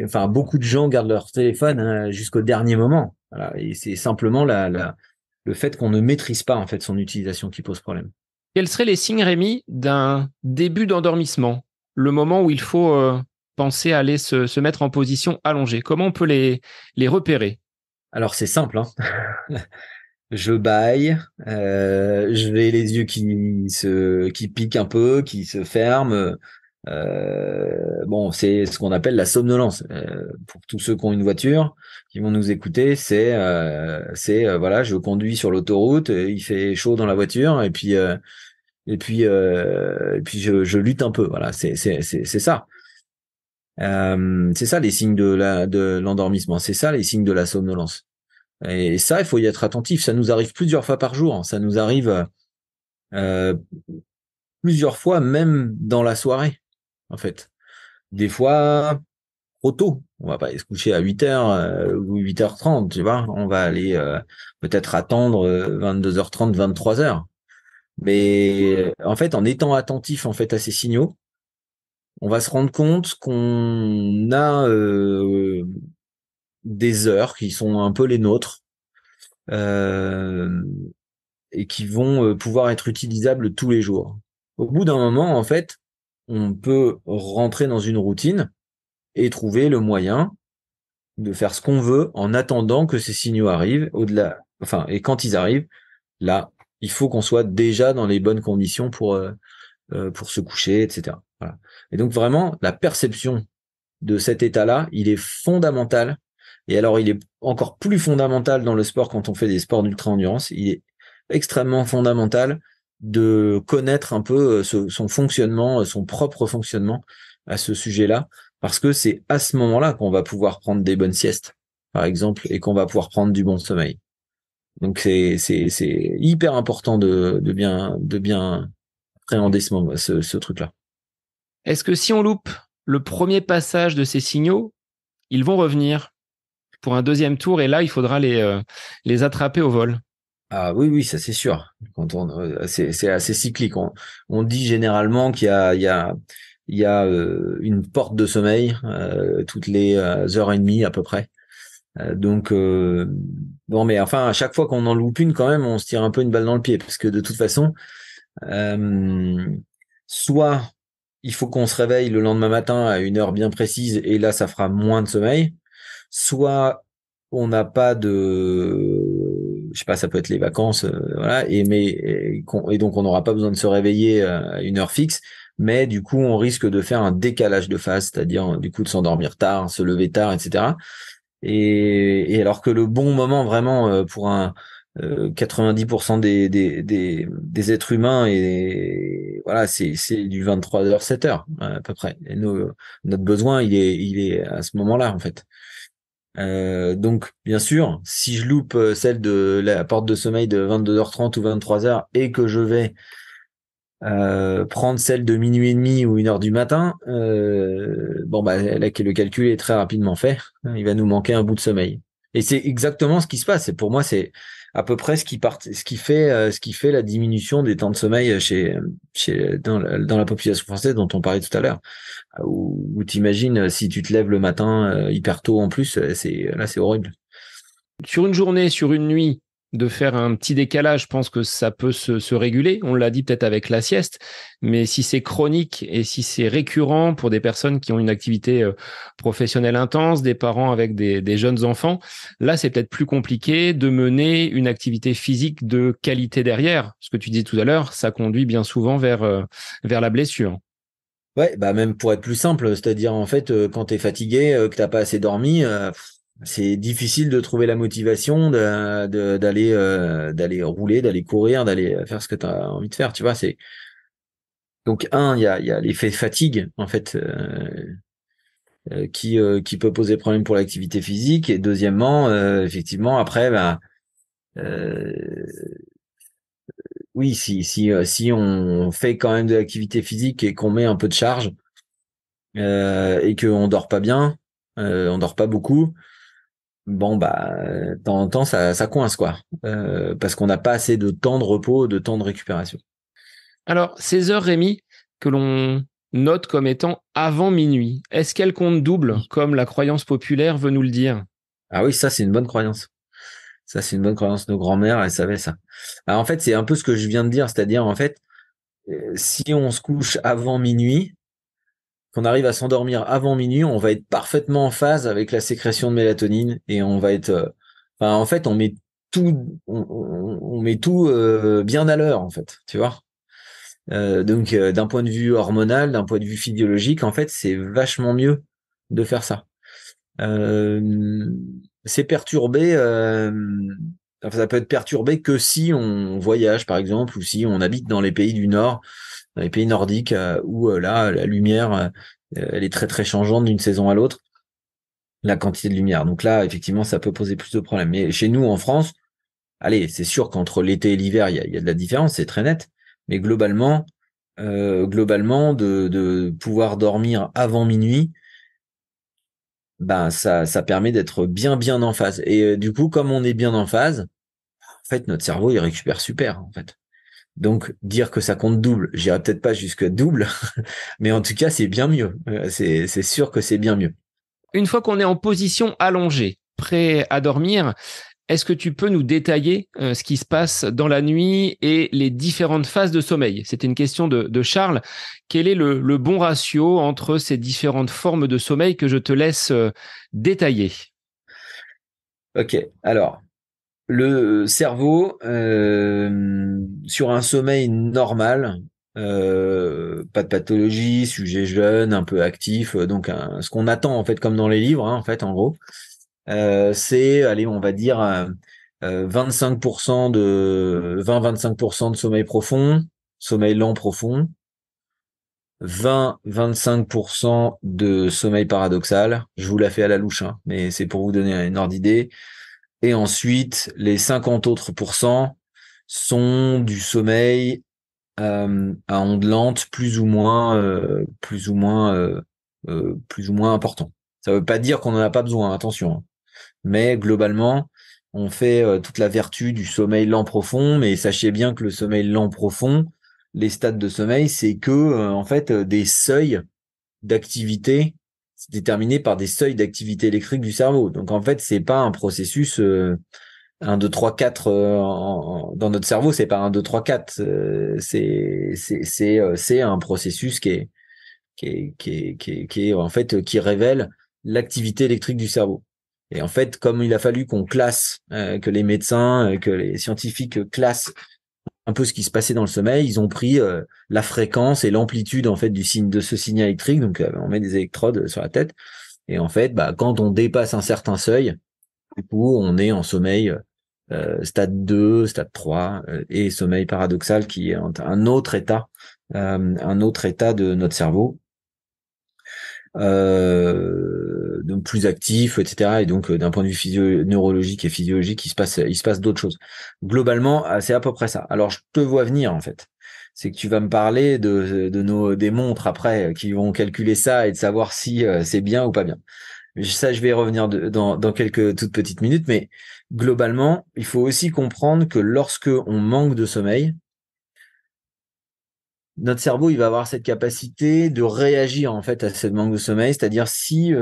Enfin, beaucoup de gens gardent leur téléphone jusqu'au dernier moment. Voilà. Et c'est simplement le fait qu'on ne maîtrise pas en fait son utilisation qui pose problème. Quels seraient les signes, Rémi, d'un début d'endormissement? Le moment où il faut penser à aller se mettre en position allongée. Comment on peut les repérer? Alors c'est simple, hein. Je bâille, je vais les yeux qui piquent un peu, qui se ferment. Bon, c'est ce qu'on appelle la somnolence. Pour tous ceux qui ont une voiture, qui vont nous écouter, voilà, je conduis sur l'autoroute, il fait chaud dans la voiture, et puis je lutte un peu. Voilà, c'est ça. C'est ça les signes de l'endormissement. C'est ça les signes de la somnolence. Et ça, il faut y être attentif. Ça nous arrive plusieurs fois par jour. Ça nous arrive euh, plusieurs fois, même dans la soirée, en fait. Des fois, trop tôt. On va pas aller se coucher à 8h ou 8h30, tu vois. On va aller peut-être attendre 22h30, 23h. Mais en fait, en étant attentif en fait à ces signaux, on va se rendre compte qu'on a des heures qui sont un peu les nôtres. Euh, et qui vont pouvoir être utilisables tous les jours. Au bout d'un moment, en fait, on peut rentrer dans une routine et trouver le moyen de faire ce qu'on veut en attendant que ces signaux arrivent et quand ils arrivent, là, il faut qu'on soit déjà dans les bonnes conditions pour se coucher, etc. Voilà. Et donc vraiment, la perception de cet état-là, il est fondamental. Et alors, il est encore plus fondamental dans le sport quand on fait des sports d'ultra-endurance. Il est extrêmement fondamental de connaître un peu son fonctionnement, son propre fonctionnement à ce sujet-là, parce que c'est à ce moment-là qu'on va pouvoir prendre des bonnes siestes, par exemple, et qu'on va pouvoir prendre du bon sommeil. Donc c'est hyper important de bien appréhender ce truc-là. Est-ce que si on loupe le premier passage de ces signaux, ils vont revenir pour un deuxième tour et là, il faudra les attraper au vol? Ah oui, ça c'est sûr. C'est assez cyclique. On dit généralement qu'il y a une porte de sommeil toutes les heures et demie à peu près. Donc bon, mais enfin à chaque fois qu'on en loupe une, quand même, on se tire un peu une balle dans le pied parce que de toute façon, soit il faut qu'on se réveille le lendemain matin à une heure bien précise et là ça fera moins de sommeil, soit on n'a pas je sais pas, ça peut être les vacances, voilà, et donc on n'aura pas besoin de se réveiller à une heure fixe, mais du coup on risque de faire un décalage de phase, c'est-à-dire du coup de s'endormir tard, se lever tard, etc. Et alors que le bon moment vraiment pour 90% des êtres humains et voilà, c'est du 23h 7h à peu près. Et notre besoin il est à ce moment-là en fait. Donc, bien sûr, si je loupe celle de la porte de sommeil de 22h30 ou 23h et que je vais prendre celle de minuit et demi ou 1h du matin, bon bah là, le calcul est très rapidement fait. Il va nous manquer un bout de sommeil. Et c'est exactement ce qui se passe. Et pour moi, c'est à peu près ce qui fait la diminution des temps de sommeil dans la population française dont on parlait tout à l'heure. Où t'imagines si tu te lèves le matin hyper tôt en plus, c'est horrible. Sur une journée, sur une nuit, de faire un petit décalage, je pense que ça peut se réguler. On l'a dit peut-être avec la sieste, mais si c'est chronique et si c'est récurrent pour des personnes qui ont une activité professionnelle intense, des parents avec des jeunes enfants, là, c'est peut-être plus compliqué de mener une activité physique de qualité derrière. Ce que tu disais tout à l'heure, ça conduit bien souvent vers la blessure. Ouais, bah même pour être plus simple, c'est-à-dire en fait, quand tu es fatigué, que t'as pas assez dormi, c'est difficile de trouver la motivation d'aller rouler, d'aller courir, d'aller faire ce que tu as envie de faire, tu vois. C'est donc il y a l'effet fatigue en fait qui peut poser problème pour l'activité physique, et deuxièmement, effectivement après, bah, euh, oui, si on fait quand même de l'activité physique et qu'on met un peu de charge, et qu'on dort pas bien, on dort pas beaucoup, bon bah de temps en temps ça coince quoi, parce qu'on n'a pas assez de temps de repos, de temps de récupération. Alors, ces heures, Rémi, que l'on note comme étant avant minuit, est-ce qu'elles comptent double, comme la croyance populaire veut nous le dire? Ah oui, ça c'est une bonne croyance. Ça c'est une bonne croyance. Nos grands-mères, elles savaient ça. Alors, en fait, c'est un peu ce que je viens de dire, c'est-à-dire en fait, si on se couche avant minuit, qu'on arrive à s'endormir avant minuit, on va être parfaitement en phase avec la sécrétion de mélatonine, et on va être, enfin, en fait, on met tout bien à l'heure, en fait, tu vois. Donc, d'un point de vue hormonal, d'un point de vue physiologique, en fait, c'est vachement mieux de faire ça. Euh, c'est perturbé, enfin, ça peut être perturbé que si on voyage, par exemple, ou si on habite dans les pays du Nord, dans les pays nordiques, où là, la lumière, elle est très très changeante d'une saison à l'autre, la quantité de lumière. Donc là, effectivement, ça peut poser plus de problèmes. Mais chez nous, en France, allez, c'est sûr qu'entre l'été et l'hiver, il y a de la différence, c'est très net. Mais globalement, de pouvoir dormir avant minuit, ben ça permet d'être bien bien en phase. Et du coup, comme on est bien en phase, en fait, notre cerveau il récupère super en fait. Donc dire que ça compte double, j'irai peut-être pas jusqu'à double, mais en tout cas c'est bien mieux. C'est sûr que c'est bien mieux. Une fois qu'on est en position allongée, prêt à dormir, est-ce que tu peux nous détailler ce qui se passe dans la nuit et les différentes phases de sommeil? C'était une question de Charles. Quel est le bon ratio entre ces différentes formes de sommeil que je te laisse détailler? Ok, alors le cerveau sur un sommeil normal, pas de pathologie, sujet jeune, un peu actif, donc ce qu'on attend en fait comme dans les livres, hein, en fait en gros. C'est, allez, on va dire 25% de 20-25% de sommeil profond, sommeil lent profond, 20-25% de sommeil paradoxal. Je vous la fais à la louche, hein, mais c'est pour vous donner une ordre d'idée. Et ensuite, les 50 autres pourcents sont du sommeil à ondes lentes plus ou moins important. Ça veut pas dire qu'on n'en a pas besoin, attention, hein. Mais globalement, on fait toute la vertu du sommeil lent profond, mais sachez bien que le sommeil lent profond, les stades de sommeil, c'est que en fait des seuils d'activité, c'est déterminé par des seuils d'activité électrique du cerveau. Donc en fait, c'est pas un processus 1, 2, 3, 4 dans notre cerveau, c'est pas 1, 2, 3, 4. C'est un processus qui est en fait qui révèle l'activité électrique du cerveau. Et en fait, comme il a fallu qu'on classe, que les médecins, que les scientifiques classent un peu ce qui se passait dans le sommeil, ils ont pris la fréquence et l'amplitude en fait du signe de ce signal électrique. Donc, on met des électrodes sur la tête, et en fait, bah, quand on dépasse un certain seuil, du coup, on est en sommeil stade 2, stade 3, et sommeil paradoxal qui est un autre état de notre cerveau, donc plus actif, etc. Et donc d'un point de vue neurologique et physiologique, il se passe d'autres choses. Globalement, c'est à peu près ça. Alors je te vois venir en fait. C'est que tu vas me parler des montres après qui vont calculer ça et de savoir si c'est bien ou pas bien. Ça, je vais y revenir dans quelques toutes petites minutes, mais globalement, il faut aussi comprendre que lorsque on manque de sommeil, notre cerveau, il va avoir cette capacité de réagir en fait à ce manque de sommeil, c'est-à-dire si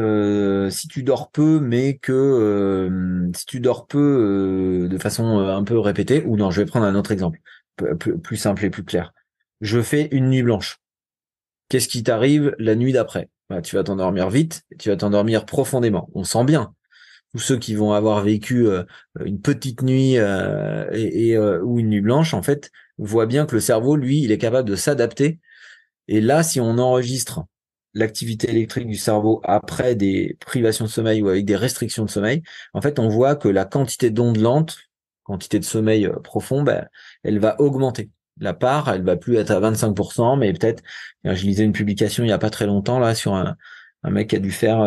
tu dors peu, mais que si tu dors peu de façon un peu répétée, ou non, je vais prendre un autre exemple, plus simple et plus clair. Je fais une nuit blanche. Qu'est-ce qui t'arrive la nuit d'après? Bah, tu vas t'endormir vite, tu vas t'endormir profondément. On sent bien. Tous ceux qui vont avoir vécu une petite nuit ou une nuit blanche, en fait, voient bien que le cerveau, lui, il est capable de s'adapter. Et là, si on enregistre l'activité électrique du cerveau après des privations de sommeil ou avec des restrictions de sommeil, en fait, on voit que la quantité d'ondes lentes, quantité de sommeil profond, ben, elle va augmenter. La part, elle va plus être à 25%, mais peut-être, je lisais une publication il y a pas très longtemps là sur un mec qui a dû faire,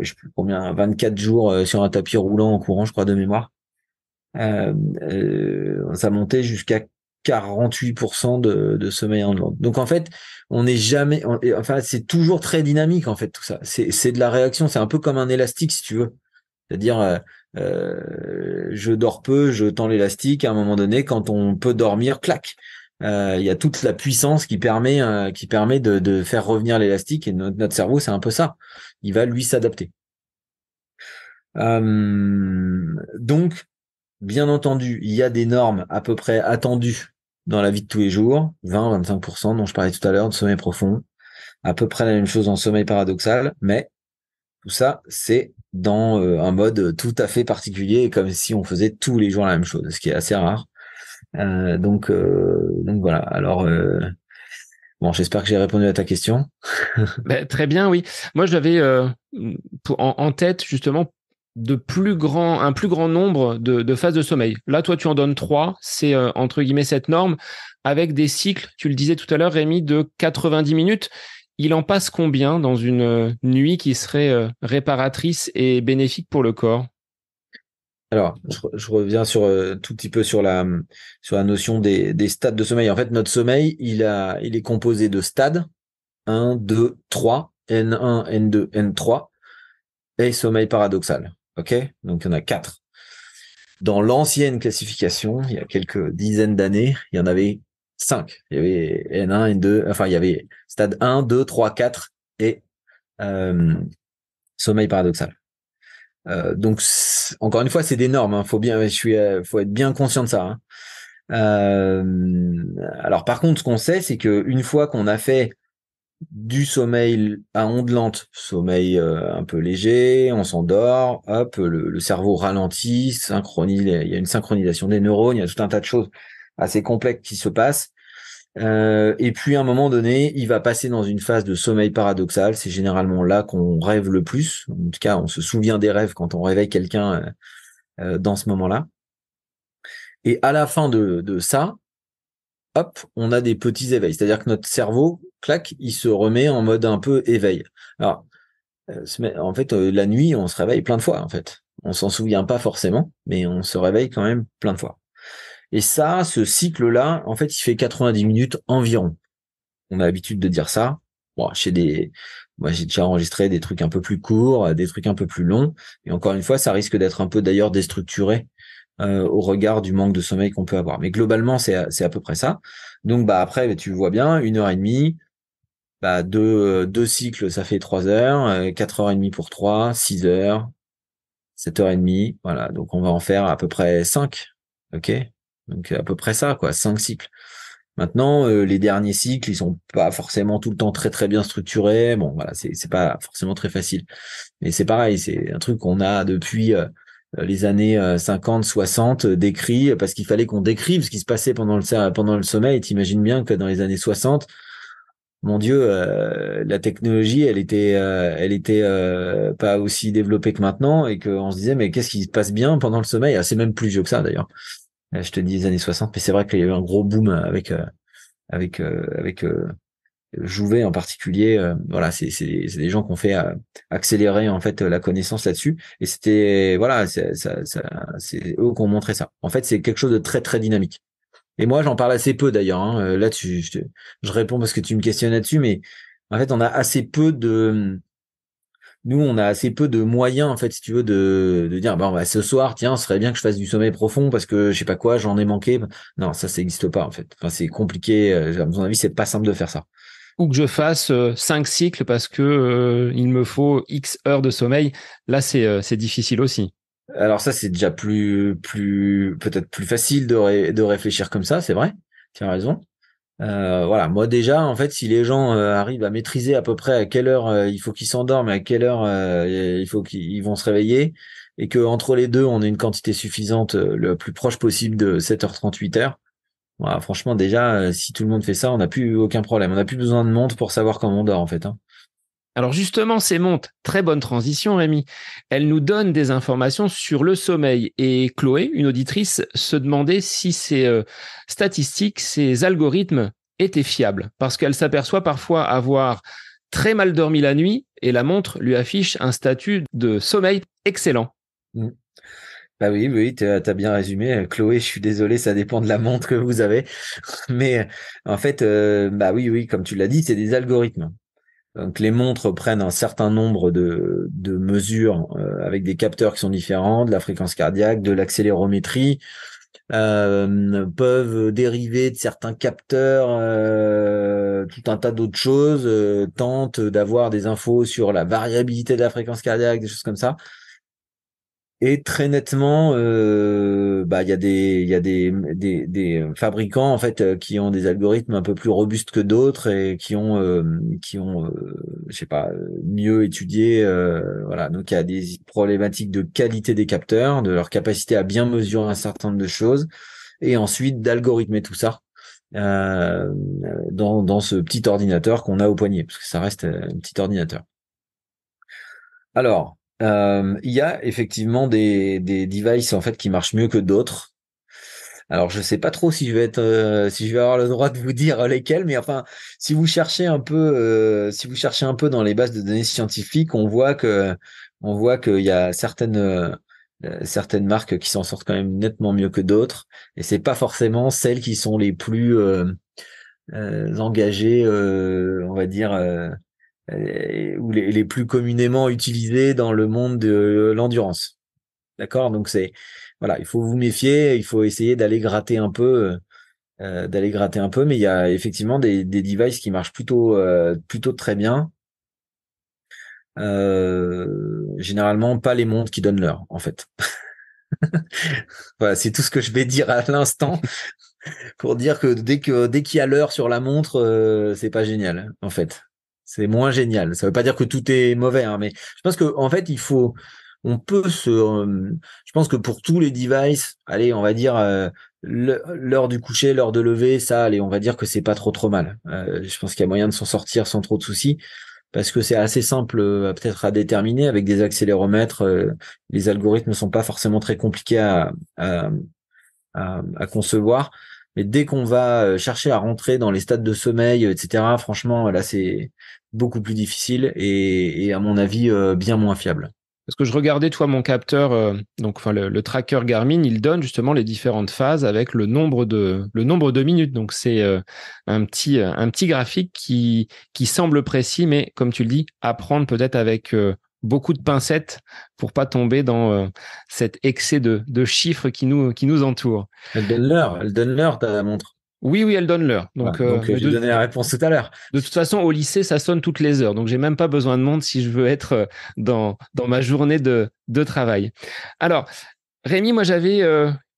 je sais plus combien, 24 jours sur un tapis roulant en courant, je crois de mémoire. Ça montait jusqu'à 48% de sommeil en lente. Donc en fait, on n'est jamais, enfin c'est toujours très dynamique en fait tout ça. C'est de la réaction, c'est un peu comme un élastique si tu veux. C'est-à-dire, je dors peu, je tends l'élastique. À un moment donné, quand on peut dormir, clac. Il y a toute la puissance qui permet de faire revenir l'élastique et notre cerveau, c'est un peu ça. Il va lui s'adapter. Donc, bien entendu, il y a des normes à peu près attendues dans la vie de tous les jours, 20-25% dont je parlais tout à l'heure de sommeil profond, à peu près la même chose en sommeil paradoxal, mais tout ça, c'est dans un mode tout à fait particulier, comme si on faisait tous les jours la même chose, ce qui est assez rare. Donc voilà. Alors, bon, j'espère que j'ai répondu à ta question. Ben, très bien, oui. Moi, j'avais en tête justement un plus grand nombre de phases de sommeil. Là, toi, tu en donnes trois. C'est entre guillemets cette norme avec des cycles. Tu le disais tout à l'heure, Rémi, de 90 minutes. Il en passe combien dans une nuit qui serait réparatrice et bénéfique pour le corps? Alors, je reviens sur tout petit peu sur la notion des stades de sommeil. En fait, notre sommeil, il est composé de stades 1, 2, 3, N1, N2, N3 et sommeil paradoxal. OK? Donc, il y en a 4. Dans l'ancienne classification, il y a quelques dizaines d'années, il y en avait 5. Il y avait N1, N2, enfin, il y avait stade 1, 2, 3, 4 et euh, sommeil paradoxal. Donc, encore une fois, c'est des normes. Hein. Faut être bien conscient de ça. Hein. Alors, par contre, ce qu'on sait, c'est que une fois qu'on a fait du sommeil à ondes lentes, sommeil un peu léger, on s'endort, hop, le cerveau ralentit, synchronise, il y a une synchronisation des neurones, il y a tout un tas de choses assez complexes qui se passent. Et puis à un moment donné, il va passer dans une phase de sommeil paradoxal. C'est généralement là qu'on rêve le plus. En tout cas, on se souvient des rêves quand on réveille quelqu'un dans ce moment-là. Et à la fin de ça, hop, on a des petits éveils. C'est-à-dire que notre cerveau, clac, il se remet en mode un peu éveil. Alors, en fait, la nuit, on se réveille plein de fois, en fait. On s'en souvient pas forcément, mais on se réveille quand même plein de fois. Et ça, ce cycle-là, en fait, il fait 90 minutes environ. On a l'habitude de dire ça. Bon, moi, j'ai déjà enregistré des trucs un peu plus courts, des trucs un peu plus longs. Et encore une fois, ça risque d'être un peu d'ailleurs déstructuré au regard du manque de sommeil qu'on peut avoir. Mais globalement, c'est à peu près ça. Donc, bah après, tu vois bien, 1 heure et demie, bah deux cycles, ça fait 3 heures, 4 heures et demie pour 3, 6 heures, 7 heures et demie. Voilà. Donc, on va en faire à peu près 5. OK? Donc, à peu près ça, quoi, 5 cycles. Maintenant, les derniers cycles, ils sont pas forcément tout le temps très très bien structurés. Bon, voilà, c'est pas forcément très facile. Mais c'est pareil, c'est un truc qu'on a depuis les années 50, 60 décrit parce qu'il fallait qu'on décrive ce qui se passait pendant le sommeil. T'imagines bien que dans les années 60, mon Dieu, la technologie, elle était pas aussi développée que maintenant et qu'on se disait mais qu'est-ce qui se passe bien pendant le sommeil? Ah, c'est même plus vieux que ça d'ailleurs. Je te dis les années 60, mais c'est vrai qu'il y a eu un gros boom avec Jouvet en particulier. Voilà, c'est des gens qui ont fait accélérer en fait la connaissance là-dessus. Et c'était voilà, c'est eux qui ont montré ça. En fait, c'est quelque chose de très très dynamique. Et moi, j'en parle assez peu d'ailleurs. Hein. Là, je réponds parce que tu me questionnes là-dessus, mais en fait, on a assez peu de nous, on a assez peu de moyens, en fait, si tu veux, de dire, bah, ce soir, tiens, ce serait bien que je fasse du sommeil profond parce que je sais pas quoi, j'en ai manqué. Non, ça n'existe pas, en fait. Enfin, c'est compliqué. À mon avis, c'est pas simple de faire ça. Ou que je fasse 5 cycles parce que il me faut X heures de sommeil. Là, c'est difficile aussi. Alors ça, c'est déjà peut-être plus facile de réfléchir comme ça, c'est vrai. Tu as raison. Voilà, moi déjà, en fait, si les gens arrivent à maîtriser à peu près à quelle heure il faut qu'ils s'endorment, à quelle heure il faut qu'ils vont se réveiller, et que entre les deux, on ait une quantité suffisante, le plus proche possible de 7h30, 8h. Voilà, franchement, déjà, si tout le monde fait ça, on n'a plus aucun problème. On n'a plus besoin de montre pour savoir comment on dort, en fait, hein. Alors justement, ces montres, très bonne transition, Rémi. Elles nous donnent des informations sur le sommeil. Et Chloé, une auditrice, se demandait si ces statistiques, ces algorithmes étaient fiables. Parce qu'elle s'aperçoit parfois avoir très mal dormi la nuit et la montre lui affiche un statut de sommeil excellent. Mm. Bah oui, oui, t'as bien résumé. Chloé, je suis désolé, ça dépend de la montre que vous avez. Mais en fait, bah oui, oui, comme tu l'as dit, c'est des algorithmes. Donc les montres prennent un certain nombre de mesures avec des capteurs qui sont différents, de la fréquence cardiaque, de l'accélérométrie, peuvent dériver de certains capteurs, tout un tas d'autres choses, tentent d'avoir des infos sur la variabilité de la fréquence cardiaque, des choses comme ça. Et très nettement, bah il y a des fabricants en fait qui ont des algorithmes un peu plus robustes que d'autres et qui ont je sais pas mieux étudié, voilà. Donc il y a des problématiques de qualité des capteurs, de leur capacité à bien mesurer un certain nombre de choses et ensuite d'algorithmer tout ça dans ce petit ordinateur qu'on a au poignet parce que ça reste un petit ordinateur. Alors, il y a effectivement des devices en fait qui marchent mieux que d'autres. Alors, je sais pas trop si je vais avoir le droit de vous dire lesquels, mais enfin, si vous cherchez un peu dans les bases de données scientifiques, on voit qu'il y a certaines marques qui s'en sortent quand même nettement mieux que d'autres, et c'est pas forcément celles qui sont les plus engagées, on va dire. Ou les plus communément utilisés dans le monde de l'endurance. D'accord? Donc voilà, il faut vous méfier, il faut essayer d'aller gratter un peu, mais il y a effectivement des devices qui marchent plutôt très bien. Généralement pas les montres qui donnent l'heure, en fait. Voilà, c'est tout ce que je vais dire à l'instant pour dire que dès qu'il y a l'heure sur la montre, c'est pas génial, en fait. C'est moins génial. Ça veut pas dire que tout est mauvais, hein, mais je pense que en fait, je pense que pour tous les devices, allez, on va dire l'heure du coucher, l'heure de lever, ça, allez, on va dire que c'est pas trop mal. Je pense qu'il y a moyen de s'en sortir sans trop de soucis parce que c'est assez simple peut-être à déterminer avec des accéléromètres. Les algorithmes ne sont pas forcément très compliqués à concevoir. Mais dès qu'on va chercher à rentrer dans les stades de sommeil, etc., franchement, là, c'est beaucoup plus difficile et à mon avis, bien moins fiable. Parce que je regardais, toi, mon capteur, donc enfin le tracker Garmin, il donne justement les différentes phases avec le nombre de minutes. Donc c'est un petit graphique qui semble précis, mais comme tu le dis, à prendre peut-être avec beaucoup de pincettes pour pas tomber dans cet excès de chiffres qui nous entourent. Elle donne l'heure, ta montre. Oui, oui, elle donne l'heure. Voilà. Donc, Donc, mais j'ai donné la réponse tout à l'heure. de toute façon, au lycée, ça sonne toutes les heures. Donc, j'ai même pas besoin de montre si je veux être dans ma journée de travail. Alors, Rémi, moi, j'avais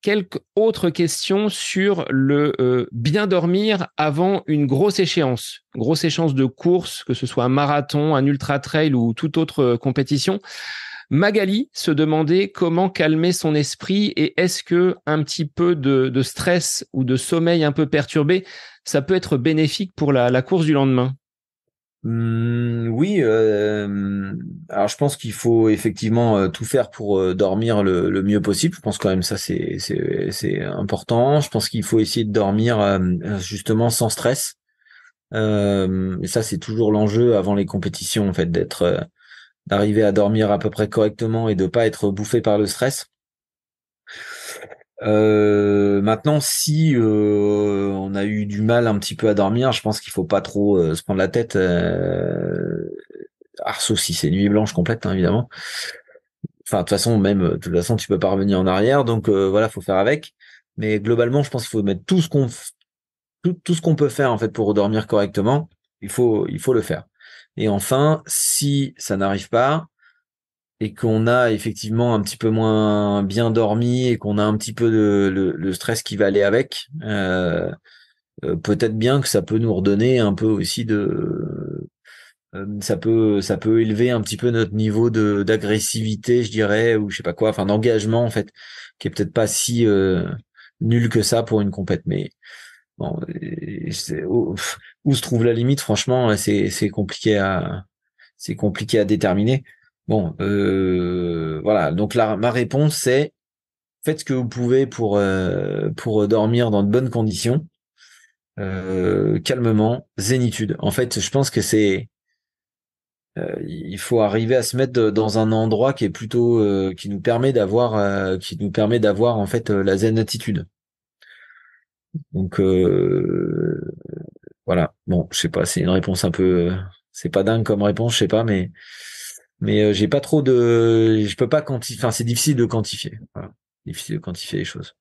quelques autres questions sur le bien dormir avant une grosse échéance de course, que ce soit un marathon, un ultra trail ou toute autre compétition. Magali se demandait comment calmer son esprit et est-ce que un petit peu de stress ou de sommeil un peu perturbé, ça peut être bénéfique pour la course du lendemain. Oui, alors je pense qu'il faut effectivement tout faire pour dormir le mieux possible. Je pense quand même ça c'est important. Je pense qu'il faut essayer de dormir justement sans stress. Et ça c'est toujours l'enjeu avant les compétitions en fait d'arriver à dormir à peu près correctement et de pas être bouffé par le stress. Maintenant, si on a eu du mal un petit peu à dormir, je pense qu'il faut pas trop se prendre la tête. sauf si c'est nuit blanche complète, hein, évidemment. Enfin, de toute façon, de toute façon, tu peux pas revenir en arrière, donc voilà, faut faire avec. Mais globalement, je pense qu'il faut mettre tout ce qu'on peut faire en fait pour dormir correctement. Il faut le faire. Et enfin, si ça n'arrive pas et qu'on a effectivement un petit peu moins bien dormi et qu'on a un petit peu le stress qui va aller avec, peut-être bien que ça peut nous redonner un peu aussi ça peut élever un petit peu notre niveau d'agressivité, je dirais, ou je sais pas quoi, enfin d'engagement en fait, qui est peut-être pas si nul que ça pour une compète. Mais bon, où se trouve la limite, franchement, c'est compliqué à déterminer. Bon, voilà. Donc là, ma réponse c'est faites ce que vous pouvez pour dormir dans de bonnes conditions, calmement, zénitude. En fait, je pense que il faut arriver à se mettre dans un endroit qui est plutôt qui nous permet d'avoir en fait la zen attitude. Donc voilà. Bon, je sais pas, c'est une réponse un peu, c'est pas dingue comme réponse, je sais pas, mais j'ai pas trop je peux pas quantifier. Enfin, c'est difficile de quantifier. Voilà. Difficile de quantifier les choses.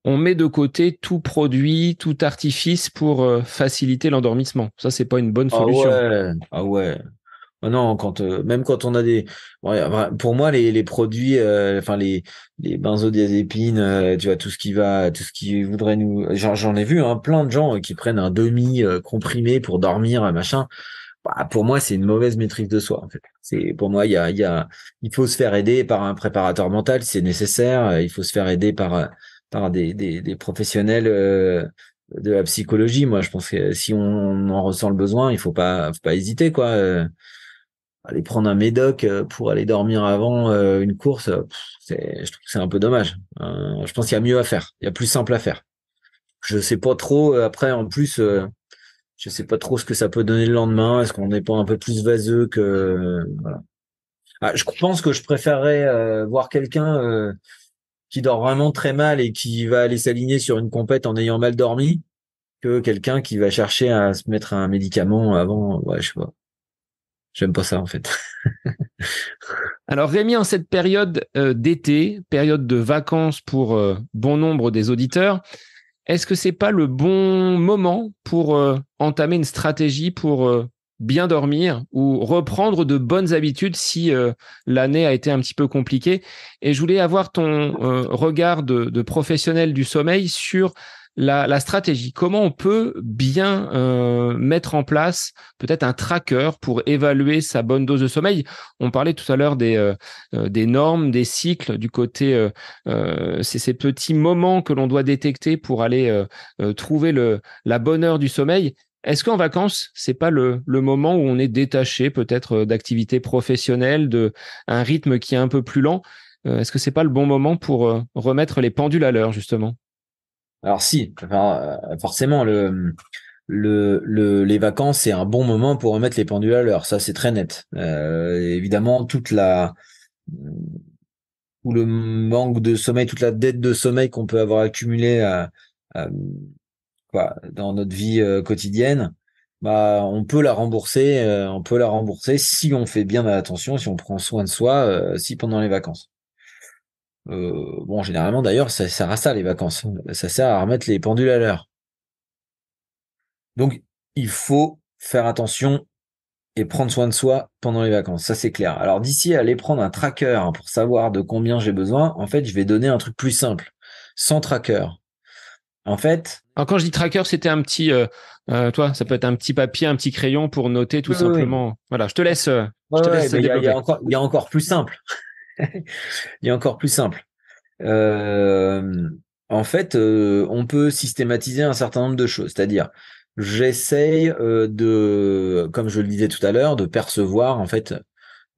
On met de côté tout produit, tout artifice pour faciliter l'endormissement. Ça, c'est pas une bonne Ah solution. ouais, ah ouais. Ah non, même quand on a ouais, pour moi les produits, enfin les benzodiazépines, tu vois tout ce qui voudrait nous, j'en ai vu hein, plein de gens qui prennent un demi comprimé pour dormir, machin. Bah, pour moi c'est une mauvaise maîtrise de soi en fait. C'est pour moi il faut se faire aider par un préparateur mental si c'est nécessaire. Il faut se faire aider par des professionnels de la psychologie. Moi je pense que si on en ressent le besoin, il faut pas hésiter quoi. Aller prendre un médoc pour aller dormir avant une course, je trouve que c'est un peu dommage. Je pense qu'il y a mieux à faire, il y a plus simple à faire. Je sais pas trop. Après, en plus, je sais pas trop ce que ça peut donner le lendemain. Est-ce qu'on n'est pas un peu plus vaseux que voilà. Ah, je pense que je préférerais voir quelqu'un qui dort vraiment très mal et qui va aller s'aligner sur une compète en ayant mal dormi que quelqu'un qui va chercher à se mettre un médicament avant. Ouais, je sais pas. J'aime pas ça en fait. Alors Rémi, en cette période d'été, période de vacances pour bon nombre des auditeurs, est-ce que c'est pas le bon moment pour entamer une stratégie pour bien dormir ou reprendre de bonnes habitudes si l'année a été un petit peu compliquée? Et je voulais avoir ton regard de professionnel du sommeil sur la stratégie. Comment on peut bien mettre en place peut-être un tracker pour évaluer sa bonne dose de sommeil? On parlait tout à l'heure des normes, des cycles, du côté c'est ces petits moments que l'on doit détecter pour aller trouver la bonne heure du sommeil. Est-ce qu'en vacances, c'est pas le moment où on est détaché peut-être d'activités professionnelles, de un rythme qui est un peu plus lent? Est-ce que c'est pas le bon moment pour remettre les pendules à l'heure, justement? Alors si, enfin, forcément les vacances c'est un bon moment pour remettre les pendules à l'heure, ça c'est très net. Évidemment tout le manque de sommeil, toute la dette de sommeil qu'on peut avoir accumulée à- dans notre vie quotidienne, bah on peut la rembourser si on fait bien attention, si on prend soin de soi, si pendant les vacances. Bon, généralement d'ailleurs, ça sert à ça les vacances. Ça sert à remettre les pendules à l'heure. Donc, il faut faire attention et prendre soin de soi pendant les vacances. Ça, c'est clair. Alors, d'ici à aller prendre un tracker hein, pour savoir de combien j'ai besoin, en fait, je vais donner un truc plus simple. Sans tracker. En fait, Alors quand je dis tracker, c'était un petit, toi, ça peut être un petit papier, un petit crayon pour noter tout oui, oui, oui. simplement. Voilà, Ouais, je te ouais, laisse mais développer. il y a encore plus simple. Il y a encore plus simple. Euh, En fait, on peut systématiser un certain nombre de choses. C'est-à-dire, j'essaye comme je le disais tout à l'heure, de percevoir en fait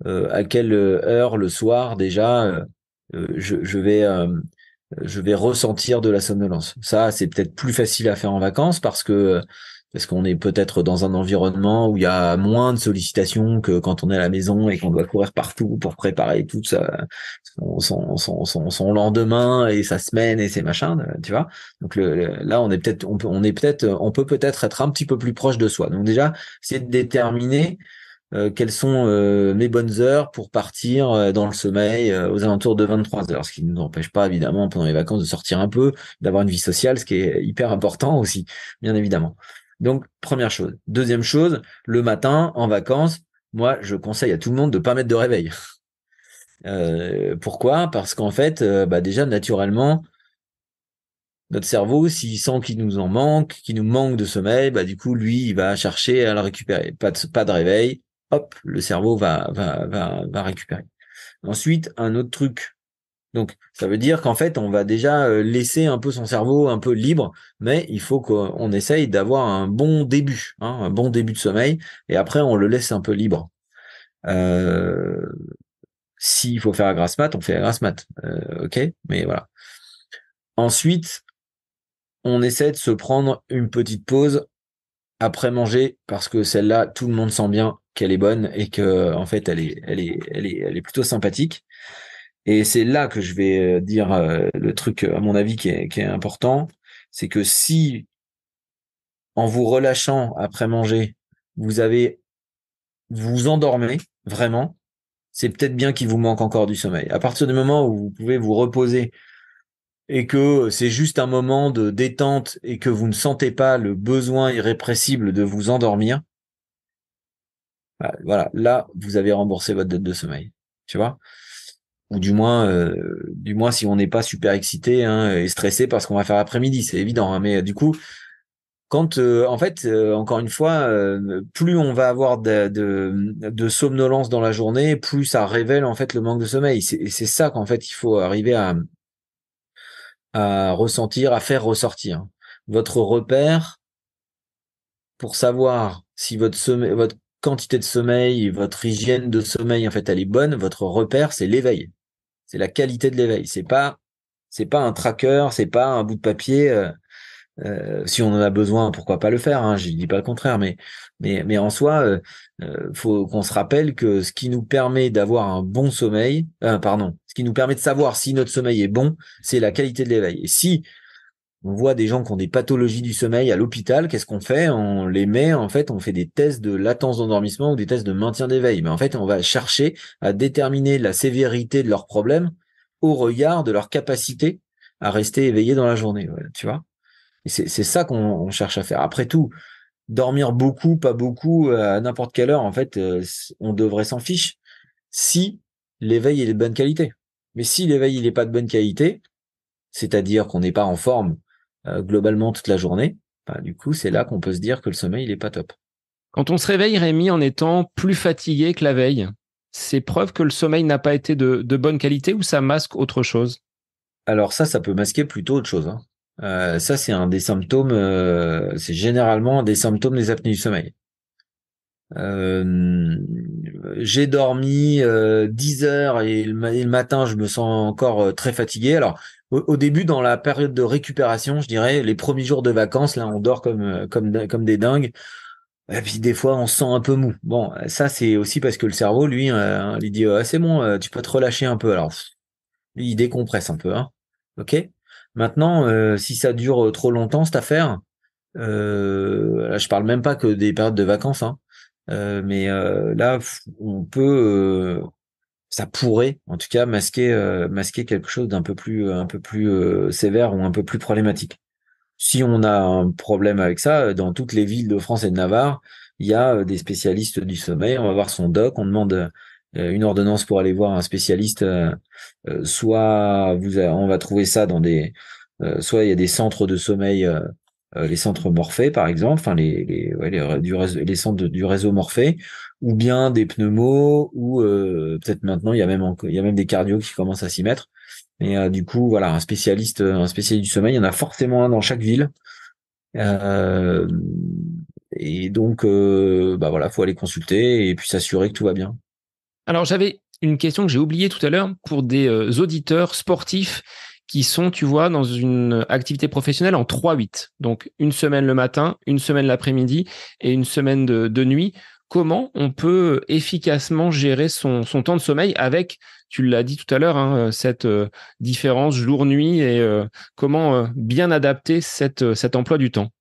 à quelle heure le soir déjà je vais ressentir de la somnolence. Ça, c'est peut-être plus facile à faire en vacances parce qu'on est peut-être dans un environnement où il y a moins de sollicitations que quand on est à la maison et qu'on doit courir partout pour préparer tout ça, son lendemain et sa semaine et ses machins, tu vois. Donc là, on peut peut-être être un petit peu plus proche de soi. Donc déjà, c'est de déterminer quelles sont mes bonnes heures pour partir dans le sommeil aux alentours de 23 heures, ce qui ne nous empêche pas évidemment pendant les vacances de sortir un peu, d'avoir une vie sociale, ce qui est hyper important aussi, bien évidemment. Donc première chose. Deuxième chose, le matin en vacances, moi je conseille à tout le monde de pas mettre de réveil. Pourquoi? Parce qu'en fait, déjà naturellement, notre cerveau, s'il sent qu'il nous en manque, qu'il nous manque de sommeil, du coup, lui, il va chercher à le récupérer. Pas de réveil, hop, le cerveau va récupérer. Ensuite, un autre truc. Donc, ça veut dire qu'en fait, on va déjà laisser un peu son cerveau un peu libre, mais il faut qu'on essaye d'avoir un bon début, hein, un bon début de sommeil, et après, on le laisse un peu libre. S'il faut faire la grasse mat, on fait la grasse mat. Ok, mais voilà. Ensuite, on essaie de se prendre une petite pause après manger parce que celle-là, tout le monde sent bien qu'elle est bonne et que en fait, elle est plutôt sympathique. Et c'est là que je vais dire le truc, à mon avis, qui est important, c'est que si en vous relâchant après manger, vous vous endormez vraiment, c'est peut-être bien qu'il vous manque encore du sommeil. À partir du moment où vous pouvez vous reposer et que c'est juste un moment de détente et que vous ne sentez pas le besoin irrépressible de vous endormir, voilà, là, vous avez remboursé votre dette de sommeil. Tu vois? Ou du moins si on n'est pas super excité, hein, et stressé parce qu'on va faire l'après-midi, c'est évident, hein, mais du coup, quand en fait, encore une fois, plus on va avoir de somnolence dans la journée, plus ça révèle en fait le manque de sommeil. C'est ça qu'en fait il faut arriver à ressentir, à faire ressortir. Votre repère pour savoir si votre sommeil, votre quantité de sommeil, votre hygiène de sommeil, en fait, elle est bonne, votre repère, c'est l'éveil. C'est la qualité de l'éveil. C'est pas un tracker, c'est pas un bout de papier. Si on en a besoin, pourquoi pas le faire, hein, je dis pas le contraire, mais en soi, faut qu'on se rappelle que ce qui nous permet d'avoir un bon sommeil, ce qui nous permet de savoir si notre sommeil est bon, c'est la qualité de l'éveil. Et si on voit des gens qui ont des pathologies du sommeil à l'hôpital, qu'est-ce qu'on fait? On les met, en fait, on fait des tests de latence d'endormissement ou des tests de maintien d'éveil. Mais en fait, on va chercher à déterminer la sévérité de leurs problèmes au regard de leur capacité à rester éveillé dans la journée, ouais, tu vois? Et c'est ça qu'on cherche à faire. Après tout, dormir beaucoup, pas beaucoup, à n'importe quelle heure, en fait, on devrait s'en fiche si l'éveil est de bonne qualité. Mais si l'éveil il est pas de bonne qualité, c'est-à-dire qu'on n'est pas en forme globalement toute la journée, du coup, c'est là qu'on peut se dire que le sommeil, il est pas top. Quand on se réveille, Rémi, en étant plus fatigué que la veille, c'est preuve que le sommeil n'a pas été de bonne qualité ou ça masque autre chose? Alors ça peut masquer plutôt autre chose, hein. Ça, c'est un des symptômes, c'est généralement un des symptômes des apnées du sommeil. Euh, j'ai dormi 10 heures et le matin, je me sens encore très fatigué. Alors, au début, dans la période de récupération, je dirais, les premiers jours de vacances, là, on dort comme des dingues. Et puis des fois, on se sent un peu mou. Bon, ça, c'est aussi parce que le cerveau, lui, il dit, c'est bon, tu peux te relâcher un peu. Alors, il décompresse un peu, hein. Ok. Maintenant, si ça dure trop longtemps, cette affaire, là, je parle même pas que des périodes de vacances, hein. Mais là, on peut, ça pourrait, en tout cas, masquer quelque chose d'un peu plus sévère ou un peu plus problématique. Si on a un problème avec ça, dans toutes les villes de France et de Navarre, il y a des spécialistes du sommeil. On va voir son doc, on demande une ordonnance pour aller voir un spécialiste. Soit on va trouver ça soit il y a des centres de sommeil, les centres Morphée par exemple, enfin les centres du réseau Morphée, ou bien des pneumos, ou peut-être maintenant il y a même des cardios qui commencent à s'y mettre. Mais du coup, voilà, un spécialiste du sommeil, il y en a forcément un dans chaque ville. Euh, et donc, voilà, faut aller consulter et puis s'assurer que tout va bien. Alors, j'avais une question que j'ai oubliée tout à l'heure pour des auditeurs sportifs qui sont, tu vois, dans une activité professionnelle en 3-8. Donc, une semaine le matin, une semaine l'après-midi et une semaine de nuit. Comment on peut efficacement gérer son temps de sommeil avec, tu l'as dit tout à l'heure, hein, cette différence jour-nuit et comment bien adapter cet emploi du temps?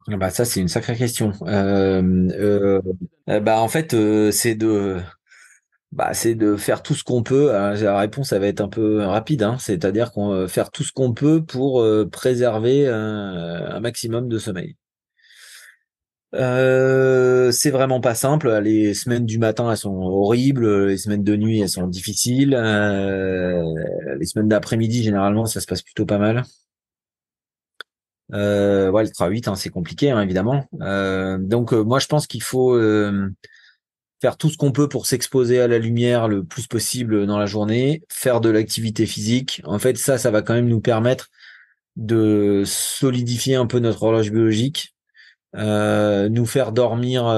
Bah ça c'est une sacrée question. En fait c'est de faire tout ce qu'on peut. La réponse ça va être un peu rapide, hein. C'est-à-dire qu'on faire tout ce qu'on peut pour préserver un maximum de sommeil. C'est vraiment pas simple. Les semaines du matin, elles sont horribles. Les semaines de nuit, elles sont difficiles. Les semaines d'après-midi, généralement, ça se passe plutôt pas mal. Ouais, le 3-8, hein, c'est compliqué, hein, évidemment. Donc, moi, je pense qu'il faut faire tout ce qu'on peut pour s'exposer à la lumière le plus possible dans la journée, faire de l'activité physique. En fait, ça va quand même nous permettre de solidifier un peu notre horloge biologique, nous faire dormir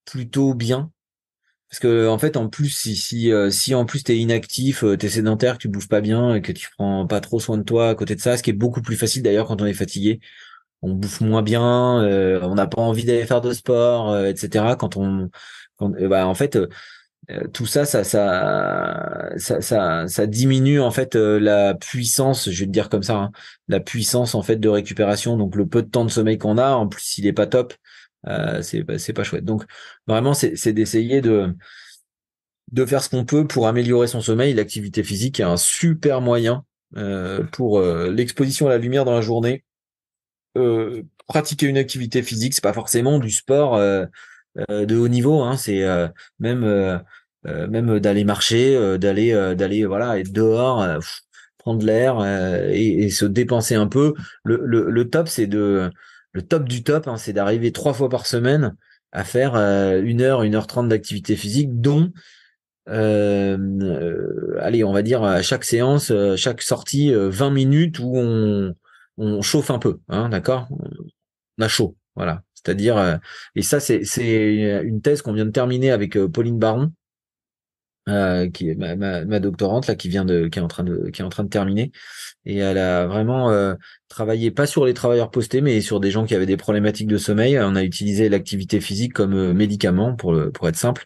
plutôt bien. Parce que en fait, en plus, si en plus t'es inactif, t'es sédentaire, que tu bouges pas bien et que tu prends pas trop soin de toi à côté de ça, ce qui est beaucoup plus facile d'ailleurs quand on est fatigué, on bouffe moins bien, on n'a pas envie d'aller faire de sport, etc. En fait, tout ça diminue en fait la puissance, je vais te dire comme ça, hein, la puissance en fait de récupération. Donc le peu de temps de sommeil qu'on a, en plus il est pas top, c'est pas chouette. Donc vraiment c'est d'essayer de faire ce qu'on peut pour améliorer son sommeil. L'activité physique est un super moyen pour l'exposition à la lumière dans la journée. Pratiquer une activité physique, c'est pas forcément du sport de haut niveau, hein. C'est même même d'aller marcher, d'aller voilà être dehors, prendre l'air et se dépenser un peu. Le top, le top du top, hein, c'est d'arriver 3 fois par semaine à faire 1 heure, 1 heure 30 d'activité physique, dont allez, on va dire à chaque séance, chaque sortie, 20 minutes où on chauffe un peu, hein, d'accord? On a chaud, voilà. C'est-à-dire, et ça, c'est une thèse qu'on vient de terminer avec Pauline Baron, qui est ma doctorante là, qui est en train de terminer, et elle a vraiment travaillé pas sur les travailleurs postés, mais sur des gens qui avaient des problématiques de sommeil. On a utilisé l'activité physique comme médicament pour être simple.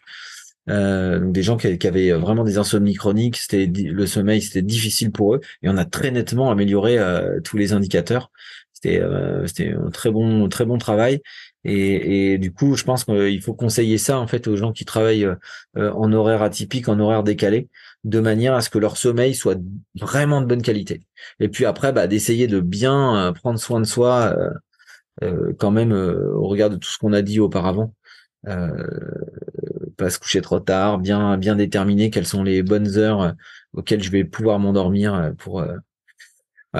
Donc des gens qui avaient vraiment des insomnies chroniques, le sommeil, c'était difficile pour eux, et on a très nettement amélioré tous les indicateurs. C'était un très bon travail, et du coup, je pense qu'il faut conseiller ça en fait aux gens qui travaillent en horaire atypique, en horaire décalé, de manière à ce que leur sommeil soit vraiment de bonne qualité. Et puis après, d'essayer de bien prendre soin de soi quand même au regard de tout ce qu'on a dit auparavant. Euh, Pas se coucher trop tard, bien déterminer quelles sont les bonnes heures auxquelles je vais pouvoir m'endormir voilà.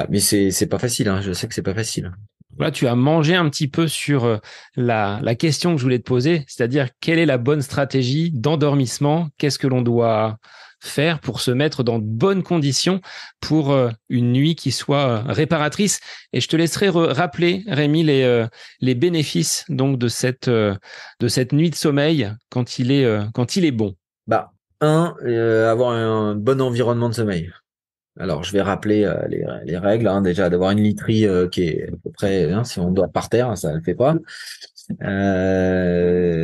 Mais c'est pas facile, hein. Je sais que c'est pas facile. Là, tu as mangé un petit peu sur la question que je voulais te poser, c'est-à-dire quelle est la bonne stratégie d'endormissement? Qu'est-ce que l'on doit faire pour se mettre dans de bonnes conditions pour une nuit qui soit réparatrice? Et je te laisserai rappeler, Rémi, les bénéfices donc de cette nuit de sommeil quand il est bon. Bah, avoir un bon environnement de sommeil. Alors, je vais rappeler les règles, hein, déjà d'avoir une literie qui est à peu près, hein, si on dort par terre, ça ne le fait pas.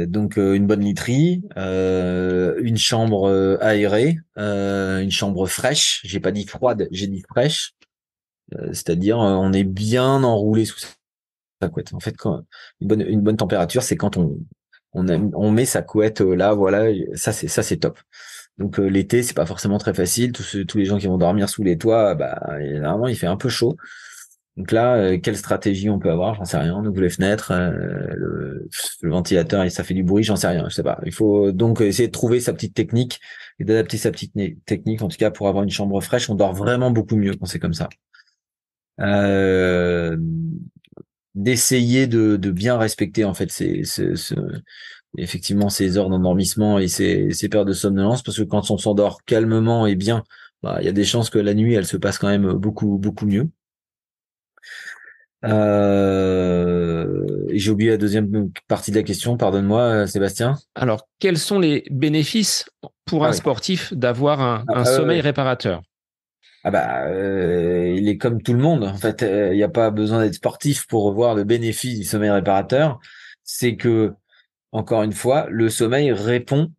Donc une bonne literie, une chambre aérée, une chambre fraîche. J'ai pas dit froide, j'ai dit fraîche. C'est-à-dire on est bien enroulé sous sa couette. En fait, quand une bonne température, c'est quand on met sa couette là, voilà. Ça c'est top. Donc l'été, c'est pas forcément très facile. Tous les gens qui vont dormir sous les toits, généralement il fait un peu chaud. Donc là, quelle stratégie on peut avoir? J'en sais rien. On ouvre les fenêtres, le ventilateur et ça fait du bruit, j'en sais rien. Je sais pas. Il faut donc essayer de trouver sa petite technique et d'adapter sa petite technique, en tout cas pour avoir une chambre fraîche. On dort vraiment beaucoup mieux quand c'est comme ça. Euh, D'essayer de bien respecter en fait effectivement ces heures d'endormissement et ces périodes de somnolence, parce que quand on s'endort calmement et bien, il y a des chances que la nuit elle se passe quand même beaucoup mieux. Et j'ai oublié la deuxième partie de la question, pardonne-moi, Sébastien. Alors, quels sont les bénéfices pour Ah un oui. sportif d'avoir un sommeil Ouais. réparateur? Il est comme tout le monde. En fait, il n'y a pas besoin d'être sportif pour voir le bénéfice du sommeil réparateur. C'est que, encore une fois, le sommeil répond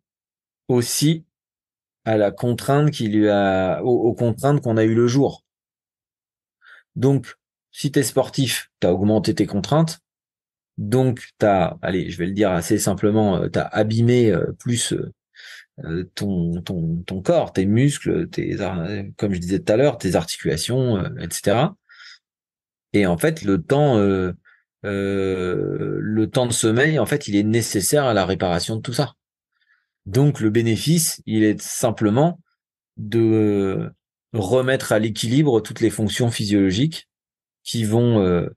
aussi à la contrainte aux contraintes qu'on a eues le jour. Donc, si tu es sportif, tu as augmenté tes contraintes. Donc, allez, je vais le dire assez simplement, tu as abîmé plus ton corps, tes muscles, comme je disais tout à l'heure, tes articulations, etc. Et en fait, le temps de sommeil, en fait, il est nécessaire à la réparation de tout ça. Donc, le bénéfice, il est simplement de remettre à l'équilibre toutes les fonctions physiologiques qui vont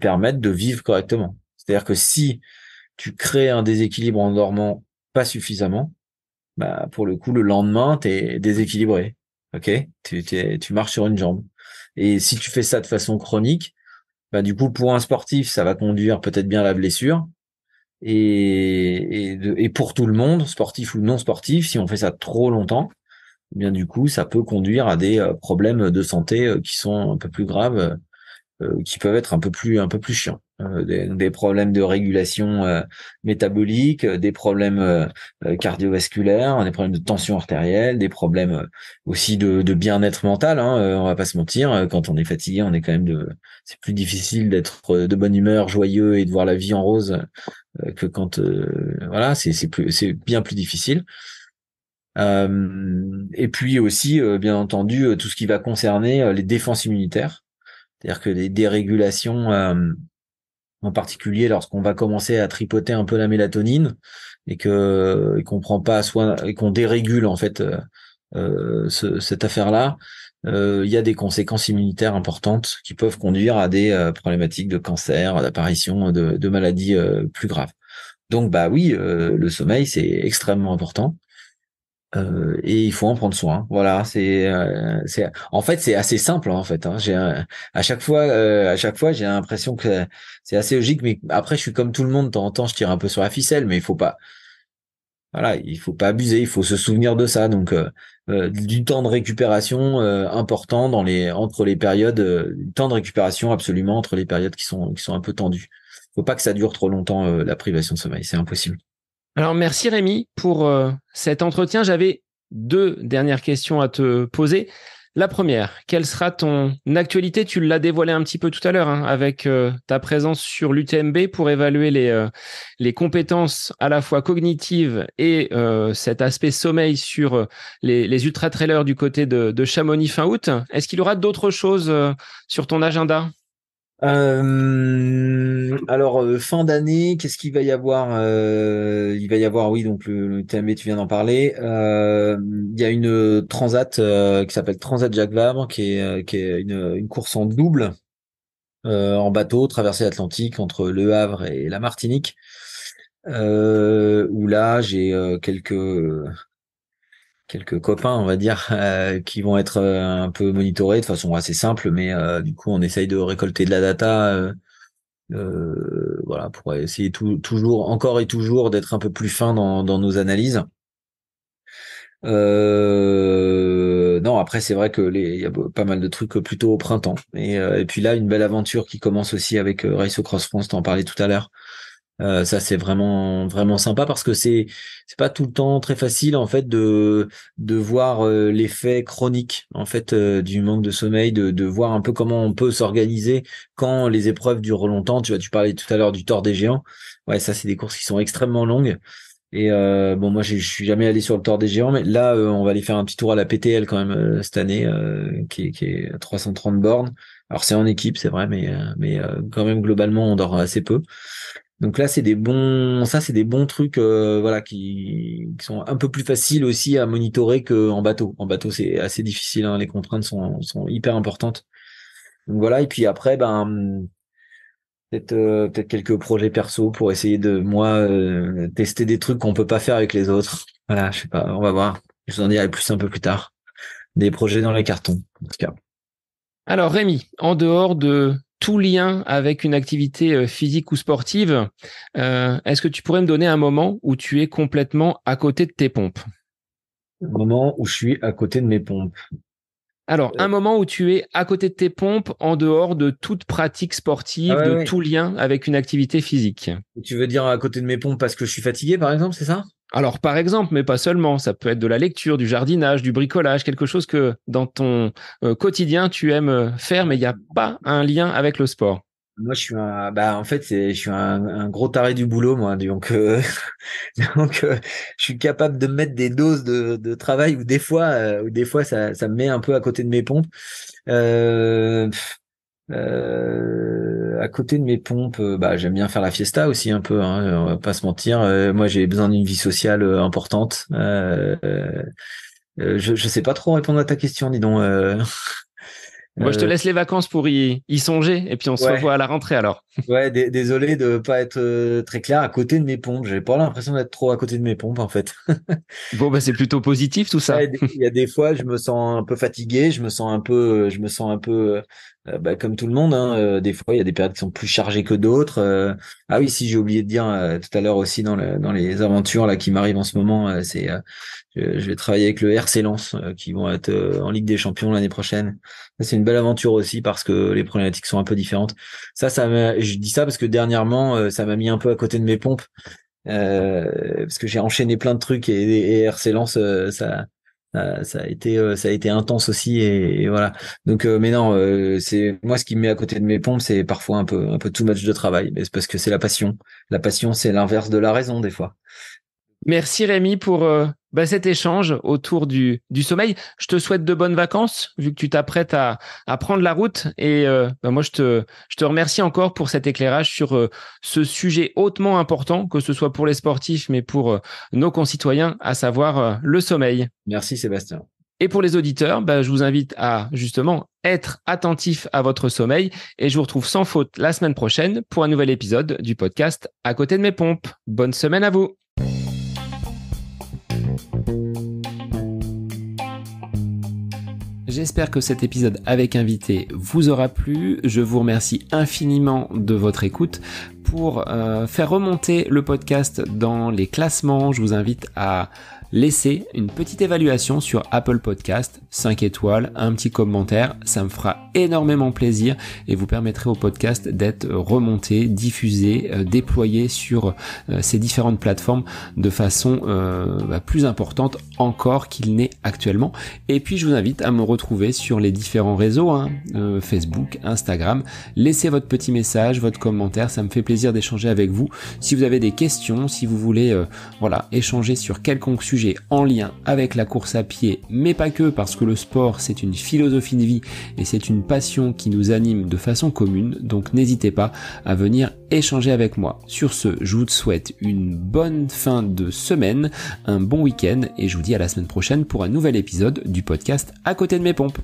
permettre de vivre correctement. C'est-à-dire que si tu crées un déséquilibre en dormant pas suffisamment, bah, pour le coup, le lendemain, t'es déséquilibré. Ok? Tu marches sur une jambe. Et si tu fais ça de façon chronique, bah, du coup, pour un sportif, ça va conduire peut-être bien à la blessure. Et pour tout le monde, sportif ou non sportif, si on fait ça trop longtemps, eh bien du coup, ça peut conduire à des problèmes de santé qui sont un peu plus graves, qui peuvent être un peu plus chiants. Des problèmes de régulation métabolique, des problèmes cardiovasculaires, des problèmes de tension artérielle, des problèmes aussi de bien-être mental. Hein, on va pas se mentir, quand on est fatigué, on est quand même c'est plus difficile d'être de bonne humeur, joyeux et de voir la vie en rose que quand voilà, c'est bien plus difficile. Et puis aussi, bien entendu, tout ce qui va concerner les défenses immunitaires. C'est-à-dire que les dérégulations, en particulier lorsqu'on va commencer à tripoter un peu la mélatonine et qu'on prend pas soin et qu'on dérégule en fait cette affaire-là, il y a des conséquences immunitaires importantes qui peuvent conduire à des problématiques de cancer, à l'apparition de maladies plus graves. Donc bah oui, le sommeil c'est extrêmement important. Et il faut en prendre soin. Voilà, en fait c'est assez simple en fait. Hein. À chaque fois j'ai l'impression que c'est assez logique, mais après je suis comme tout le monde, de temps en temps je tire un peu sur la ficelle, mais il faut pas abuser, il faut se souvenir de ça. Donc du temps de récupération important entre les périodes, du temps de récupération absolument entre les périodes qui sont un peu tendues. Faut pas que ça dure trop longtemps la privation de sommeil, c'est impossible. Alors, merci Rémi pour cet entretien. J'avais deux dernières questions à te poser. La première, quelle sera ton actualité? Tu l'as dévoilé un petit peu tout à l'heure hein, avec ta présence sur l'UTMB pour évaluer les compétences à la fois cognitives et cet aspect sommeil sur les ultra-trailers du côté de Chamonix fin août. Est-ce qu'il y aura d'autres choses sur ton agenda? Alors fin d'année, qu'est-ce qu'il va y avoir il va y avoir oui donc le TMB tu viens d'en parler. Il y a une transat qui s'appelle Transat Jacques Vabre qui est une course en double en bateau traversée l'Atlantique entre Le Havre et la Martinique. Où là j'ai quelques copains, on va dire, qui vont être un peu monitorés de façon assez simple, mais du coup, on essaye de récolter de la data, voilà, pour essayer toujours, encore et toujours, d'être un peu plus fin dans nos analyses. Non, après, c'est vrai que il y a pas mal de trucs plutôt au printemps. Et puis là, une belle aventure qui commence aussi avec Race Across France, t'en parlais tout à l'heure. Ça c'est vraiment vraiment sympa parce que c'est pas tout le temps très facile en fait de voir l'effet chronique en fait du manque de sommeil, de voir un peu comment on peut s'organiser quand les épreuves durent longtemps. Tu parlais tout à l'heure du Tour des Géants. Ouais, ça c'est des courses qui sont extrêmement longues. Et bon, moi je suis jamais allé sur le Tour des Géants, mais là on va aller faire un petit tour à la PTL quand même cette année, qui est à 330 bornes. Alors c'est en équipe, c'est vrai, mais quand même globalement on dort assez peu. Donc là, c'est des bons trucs, voilà, qui sont un peu plus faciles aussi à monitorer qu'en bateau. En bateau, c'est assez difficile, hein, les contraintes sont hyper importantes. Donc voilà, et puis après, ben, peut-être quelques projets perso pour essayer de, moi, tester des trucs qu'on peut pas faire avec les autres. Voilà, je sais pas, on va voir. Je vous en dirai plus un peu plus tard. Des projets dans les cartons, en tout cas. Alors Rémi, en dehors de tout lien avec une activité physique ou sportive, est-ce que tu pourrais me donner un moment où tu es complètement à côté de tes pompes? Au moment où je suis à côté de mes pompes. Alors, un moment où tu es à côté de tes pompes en dehors de toute pratique Ah sportive, ouais, de ouais. tout lien avec une activité physique. Tu veux dire à côté de mes pompes parce que je suis fatigué, par exemple, c'est ça? Alors, par exemple, mais pas seulement, ça peut être de la lecture, du jardinage, du bricolage, quelque chose que dans ton quotidien tu aimes faire, mais il n'y a pas un lien avec le sport. Moi, en fait, je suis un gros taré du boulot, moi. Donc, je suis capable de mettre des doses de travail où des fois, ça me met un peu à côté de mes pompes. Euh, à côté de mes pompes, j'aime bien faire la fiesta aussi un peu, hein, on va pas se mentir. Moi, j'ai besoin d'une vie sociale importante. Je sais pas trop répondre à ta question, dis donc. Moi, je te Euh, laisse les vacances pour y songer et puis on se ouais. revoit à la rentrée alors. Ouais, désolé de pas être très clair à côté de mes pompes. J'ai pas l'impression d'être trop à côté de mes pompes en fait. Bon, bah c'est plutôt positif tout ça. Ouais, il y a des fois, je me sens un peu fatigué, je me sens un peu comme tout le monde. Hein. Des fois, il y a des périodes qui sont plus chargées que d'autres. Ah oui, si j'ai oublié de dire tout à l'heure aussi dans les aventures là qui m'arrivent en ce moment, je vais travailler avec le RC Lens qui vont être en Ligue des Champions l'année prochaine. Ça, c'est une belle aventure aussi parce que les problématiques sont un peu différentes. Je dis ça parce que dernièrement, ça m'a mis un peu à côté de mes pompes parce que j'ai enchaîné plein de trucs et RC Lens, ça a été intense aussi et voilà. Donc, mais non, c'est moi ce qui me met à côté de mes pompes, c'est parfois un peu too much de travail, mais c'est parce que c'est la passion. La passion, c'est l'inverse de la raison des fois. Merci Rémi pour cet échange autour du sommeil. Je te souhaite de bonnes vacances vu que tu t'apprêtes à prendre la route et moi je te remercie encore pour cet éclairage sur ce sujet hautement important, que ce soit pour les sportifs mais pour nos concitoyens, à savoir le sommeil. Merci Sébastien. Et pour les auditeurs, je vous invite à justement être attentif à votre sommeil et je vous retrouve sans faute la semaine prochaine pour un nouvel épisode du podcast À côté de mes pompes. Bonne semaine à vous. J'espère que cet épisode avec invité vous aura plu. Je vous remercie infiniment de votre écoute. Pour faire remonter le podcast dans les classements, je vous invite à laisser une petite évaluation sur Apple Podcast, 5 étoiles, un petit commentaire, ça me fera énormément plaisir et vous permettrez au podcast d'être remonté, diffusé, déployé sur ces différentes plateformes de façon plus importante encore qu'il n'est actuellement. Et puis je vous invite à me retrouver sur les différents réseaux, Facebook, Instagram. Laissez votre petit message, votre commentaire, ça me fait plaisir d'échanger avec vous. Si vous avez des questions, si vous voulez échanger sur quelconque sujet en lien avec la course à pied, mais pas que, parce que le sport c'est une philosophie de vie et c'est une passion qui nous anime de façon commune, donc n'hésitez pas à venir échanger avec moi. Sur ce, je vous souhaite une bonne fin de semaine, un bon week-end et je vous dis à la semaine prochaine pour un nouvel épisode du podcast À côté de mes pompes.